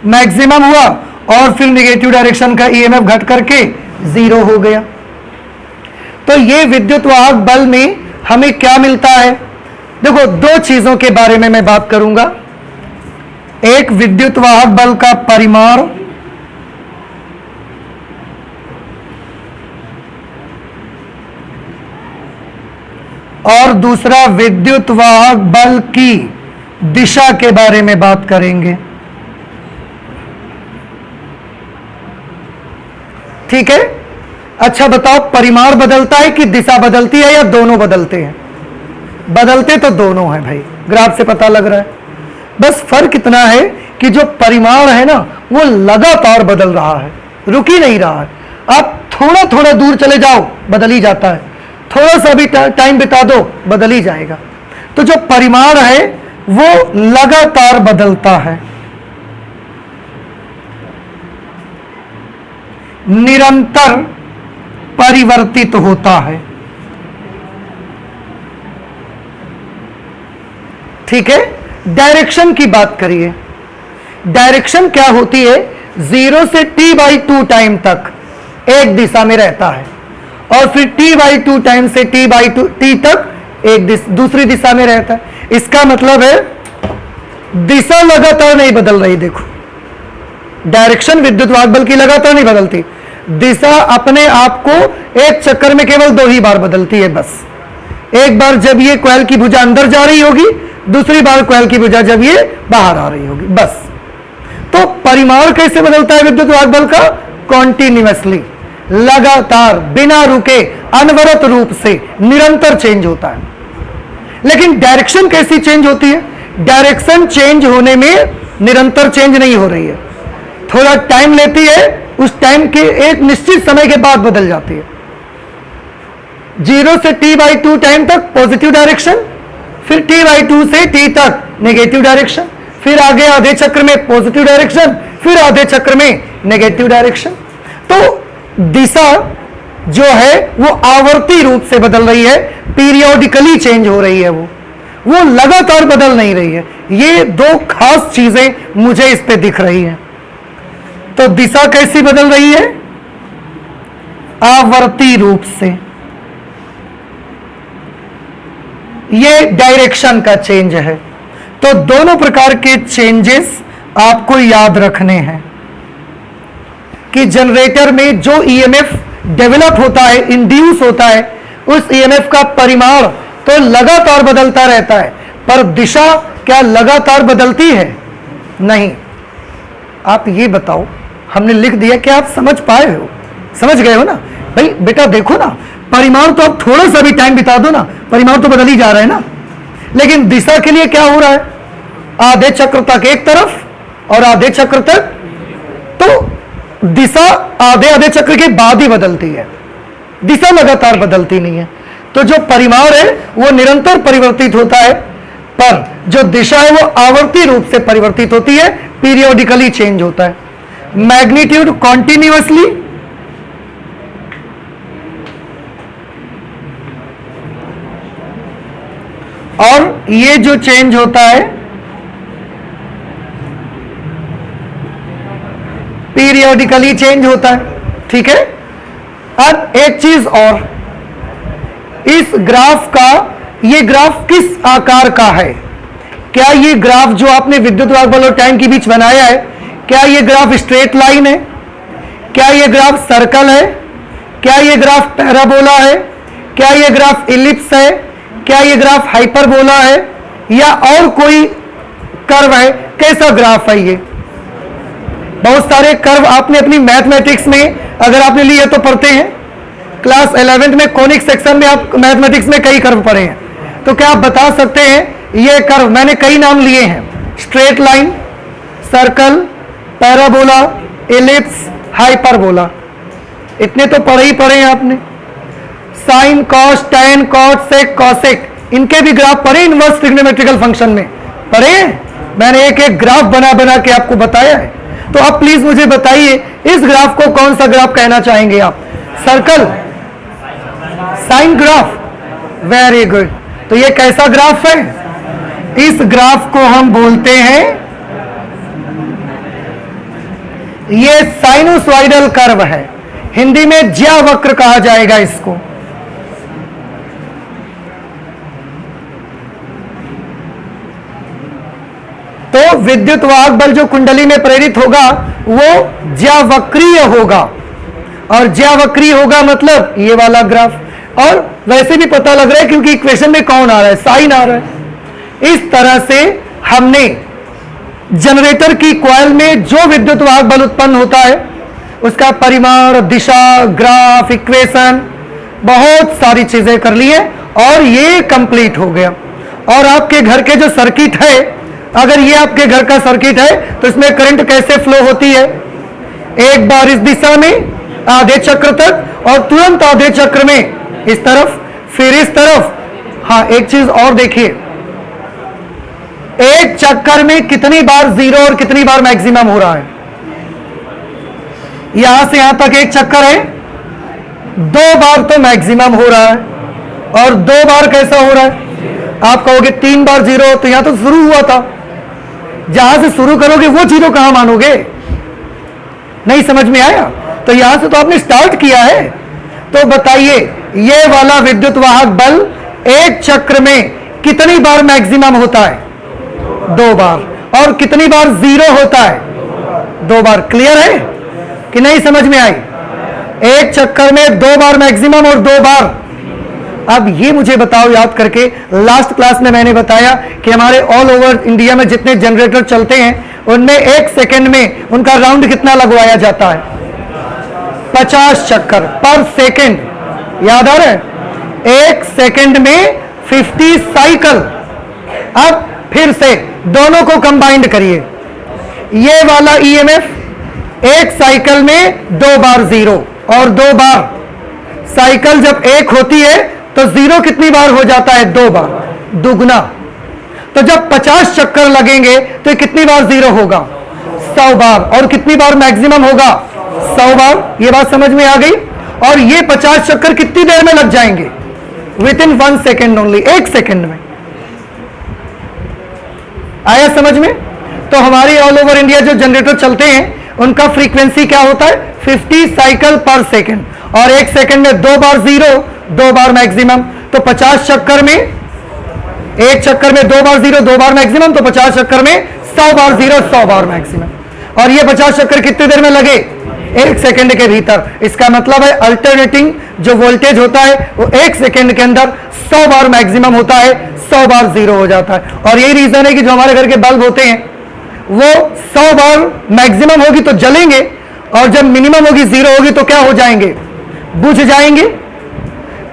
मैक्सिमम हुआ और फिर नेगेटिव डायरेक्शन का ईएमएफ घट करके जीरो हो गया। तो ये विद्युत वाहक बल में हमें क्या मिलता है? देखो दो चीजों के बारे में मैं बात करूंगा। एक विद्युत वाहक बल का परिमाण और दूसरा विद्युत वाहक बल की दिशा के बारे में बात करेंगे। ठीक है, अच्छा बताओ परिमाण बदलता है कि दिशा बदलती है या दोनों बदलते हैं? बदलते तो दोनों हैं भाई, ग्राफ से पता लग रहा है। बस फर्क इतना है कि जो परिमाण है ना वो लगातार बदल रहा है, रुक ही नहीं रहा है। आप थोड़ा थोड़ा दूर चले जाओ बदल ही जाता है, थोड़ा सा भी टाइम बिता दो बदल ही जाएगा। तो जो परिमाण है वो लगातार बदलता है, निरंतर परिवर्तित होता है। ठीक है, डायरेक्शन की बात करिए। डायरेक्शन क्या होती है? 0 से t/2 टाइम तक एक दिशा में रहता है और फिर t/2 टाइम से t तक एक दूसरी दिशा में रहता है। इसका मतलब है दिशा लगातार नहीं बदल रही। देखो डायरेक्शन विद्युत वाहक बल की लगातार नहीं बदलती, दिशा अपने आप को एक चक्कर में केवल 2 ही बार बदलती है बस। एक बार जब ये कॉइल की भुजा अंदर जा रही होगी, दूसरी बार कॉइल की भुजा जब ये बाहर आ रही होगी, बस। तो परिमाण कैसे बदलता है विद्युत वाहक बल का? कॉन्टिन्यूअसली, लगातार, बिना रुके, अनवरत रूप से निरंतर चेंज होता है। लेकिन डायरेक्शन कैसी चेंज होती है? डायरेक्शन चेंज होने में निरंतर चेंज नहीं हो रही है, थोड़ा टाइम लेती है, उस टाइम के एक निश्चित समय के बाद बदल जाती है। 0 से t/2 टाइम तक पॉजिटिव डायरेक्शन, फिर t/2 से t तक नेगेटिव डायरेक्शन, फिर आगे आधे चक्र में पॉजिटिव डायरेक्शन, फिर आधे चक्र में नेगेटिव डायरेक्शन। तो दिशा जो है वो आवर्ती रूप से बदल रही है, पीरियोडिकली चेंज हो रही है, वो लगातार बदल नहीं रही है। ये दो खास चीजें मुझे इस पे दिख रही हैं। तो दिशा कैसी बदल रही है? आवर्ती रूप से। ये डायरेक्शन का चेंज है। तो दोनों प्रकार के चेंजेस आपको याद रखने हैं कि जनरेटर में जो ईएमएफ डेवलप होता है, इंड्यूस होता है, उस ईएमएफ का परिमाण तो लगातार बदलता रहता है, पर दिशा क्या लगातार बदलती है? नहीं। आप ये बताओ, हमने लिख दिया कि आप समझ पाए हो, समझ गए हो ना? भाई बेटा देखो ना, परिमाण तो आप थोड़ा सा भी टाइम बिता दो ना, परिमाण तो बदल ही जा रहा है ना। लेकिन दिशा के लिए क्या हो रहा है? आधे चक्र तक एक तरफ और आधे चक्र तक, तो दिशा आधे आधे चक्र के बाद ही बदलती है, दिशा लगातार बदलती नहीं है। तो जो परिमाण है वो निरंतर परिवर्तित होता है, पर जो दिशा है वो आवर्ती रूप से परिवर्तित होती है, पीरियोडिकली चेंज होता है। मैग्नीट्यूड कॉन्टिन्यूअसली, और ये जो चेंज होता है पीरियोडिकली चेंज होता है। ठीक है। अब एक चीज और, इस ग्राफ का, ये ग्राफ किस आकार का है? क्या ये ग्राफ जो आपने विद्युत वाहक बल और टाइम के बीच बनाया है, क्या ये ग्राफ स्ट्रेट लाइन है? क्या ये ग्राफ सर्कल है? क्या ये ग्राफ पैराबोला है? क्या ये ग्राफ इलिप्स है? क्या ये ग्राफ हाइपरबोला है, या और कोई कर्व है? कैसा ग्राफ है ये? बहुत सारे कर्व आपने अपनी मैथमेटिक्स में, अगर आपने लिए तो पढ़ते हैं, क्लास 11th में कॉनिक सेक्शन में आप मैथमेटिक्स में कई कर्व पढ़े हैं। तो क्या आप बता सकते हैं ये कर्व? मैंने कई नाम लिए हैं, straight line, circle, parabola, ellipse, hyperbola, इतने तो पढ़े ही पढ़े हैं आपने। साइन, कॉस, टैन, कॉट, सेक, कॉसेक, इनके भी ग्राफ पढ़े, इनवर्स ट्रिग्नोमेट्रिकल फंक्शन में पढ़े। मैंने एक एक ग्राफ बना बना के आपको बताया है। तो आप प्लीज मुझे बताइए, इस ग्राफ को कौन सा ग्राफ कहना चाहेंगे आप? Circle, sine graph, very good. तो ये कैसा ग्राफ है? इस ग्राफ को हम बोलते हैं, ये साइनोसॉइडल कर्व है, हिंदी में ज्यावक्र कहा जाएगा इसको। तो विद्युत वाहक बल जो कुंडली में प्रेरित होगा वो ज्यावक्रीय होगा, और ज्यावक्रीय होगा मतलब ये वाला ग्राफ। और वैसे भी पता लग रहा है क्योंकि इक्वेशन में कौन आ रहा है? साइन आ रहा है। इस तरह से हमने जनरेटर की कॉइल में जो विद्युत वाहक बल उत्पन्न होता है उसका परिमाण, दिशा, ग्राफ, इक्वेशन, बहुत सारी चीजें कर ली है, और ये कंप्लीट हो गया। और आपके घर के जो सर्किट है, अगर ये आपके घर का सर्किट है तो इसमें करंट कैसे फ्लो होती है? एक बार इस दिशा में आधे चक्र तक, और तुरंत आधे चक्र में इस तरफ, फिर इस तरफ। हाँ, एक चीज और देखिए, एक चक्कर में कितनी बार जीरो और कितनी बार मैक्सिमम हो रहा है? यहां से यहां तक एक चक्कर है, 2 बार तो मैक्सिमम हो रहा है, और 2 बार कैसा हो रहा है? आप कहोगे 3 बार जीरो, तो यहां तो शुरू हुआ था, जहां से शुरू करोगे वो जीरो कहां मानोगे? नहीं समझ में आया? तो यहां से तो आपने स्टार्ट किया है। तो बताइए, ये वाला विद्युत वाहक बल एक चक्र में कितनी बार मैक्सिमम होता है? 2 बार। और कितनी बार जीरो होता है? 2 बार। क्लियर है कि नहीं समझ में आई? एक चक्कर में 2 बार मैक्सिमम और 2 बार। अब ये मुझे बताओ याद करके, लास्ट क्लास में मैंने बताया कि हमारे ऑल ओवर इंडिया में जितने जनरेटर चलते हैं उनमें 1 सेकंड में उनका राउंड कितना लगवाया जाता है? 50 चक्कर पर सेकंड। याद आ रहा है? 1 सेकंड में 50 साइकिल। अब फिर से दोनों को कंबाइंड करिए। ये वाला ईएमएफ एक साइकिल में 2 बार जीरो, और 2 बार। साइकिल जब एक होती है तो जीरो कितनी बार हो जाता है? 2 बार, दुगना। तो जब 50 चक्कर लगेंगे तो कितनी बार जीरो होगा? 100 बार। और कितनी बार मैक्सिमम होगा? 100 बार। ये बात समझ में आ गई? और ये 50 चक्कर कितनी देर में लग जाएंगे? With in 1 second only, 1 second में। आया समझ में? तो हमारी ऑल ओवर इंडिया जो जनरेटर चलते हैं उनका फ्रीक्वेंसी क्या होता है? 50 साइकिल पर सेकेंड, और 1 सेकेंड में 2 बार जीरो, 2 बार मैक्सिमम। तो 50 चक्कर में, एक चक्कर में 2 बार जीरो, 2 बार मैक्सिमम, तो 50 चक्कर में 100 बार जीरो, 100 बार मैक्सिमम। और ये 50 चक्कर कितनी देर में लगे? 1 सेकंड के भीतर। इसका मतलब है अल्टरनेटिंग जो वोल्टेज होता है वो 1 सेकंड के अंदर 100 बार मैक्सिमम होता है, 100 बार जीरो हो जाता है। और यही रीजन है कि जो हमारे घर के बल्ब होते हैं वो 100 बार मैक्सिमम होगी तो जलेंगे, और जब मिनिमम होगी, जीरो होगी, तो क्या हो जाएंगे? बुझ जाएंगे।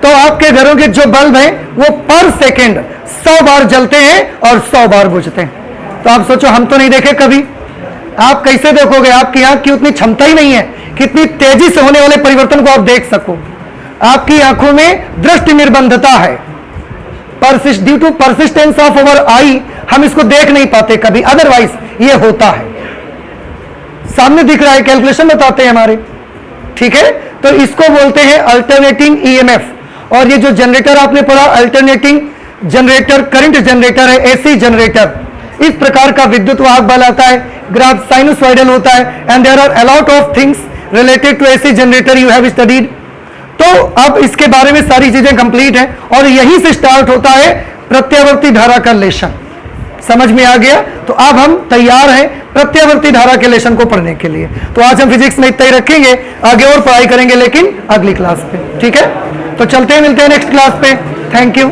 तो आपके घरों के जो बल्ब हैं वो पर सेकंड 100 बार जलते हैं और 100 बार बुझते हैं। तो आप सोचो, हम तो नहीं देखे कभी, आप कैसे देखोगे? आपकी आंख की उतनी क्षमता ही नहीं है कितनी तेजी से होने वाले परिवर्तन को आप देख सको। आपकी आंखों में दृष्टि निर्बंधता है, due to persistence of our eye हम इसको देख नहीं पाते कभी, अदरवाइज ये होता है, सामने दिख रहा है, कैलकुलेशन बताते हैं हमारे, ठीक है। तो इसको बोलते हैं अल्टरनेटिंग ईएमएफ। और ये जो जनरेटर आपने पढ़ा, अल्टरनेटिंग जनरेटर, करंट जनरेटर है, एसी जनरेटर, इस प्रकार का विद्युत वाहक बल आता है, ग्राफ साइनोसॉइडल होता है, and there are a lot of things related to AC generator you have studied. तो अब इसके बारे में सारी चीजें कंप्लीट हैं, और यहीं से स्टार्ट होता है प्रत्यावर्ती धारा का लेशन। समझ में आ गया? तो अब हम तैयार हैं प्रत्यावर्ती धारा के लेशन को पढ़ने के लिए। तो आज हम फिजिक्स में इतना ही रखेंगे, आगे और पढ़ाई करेंगे लेकिन अगली क्लास पे, ठीक है। तो चलते हैं, मिलते हैं नेक्स्ट क्लास पे। Thank you.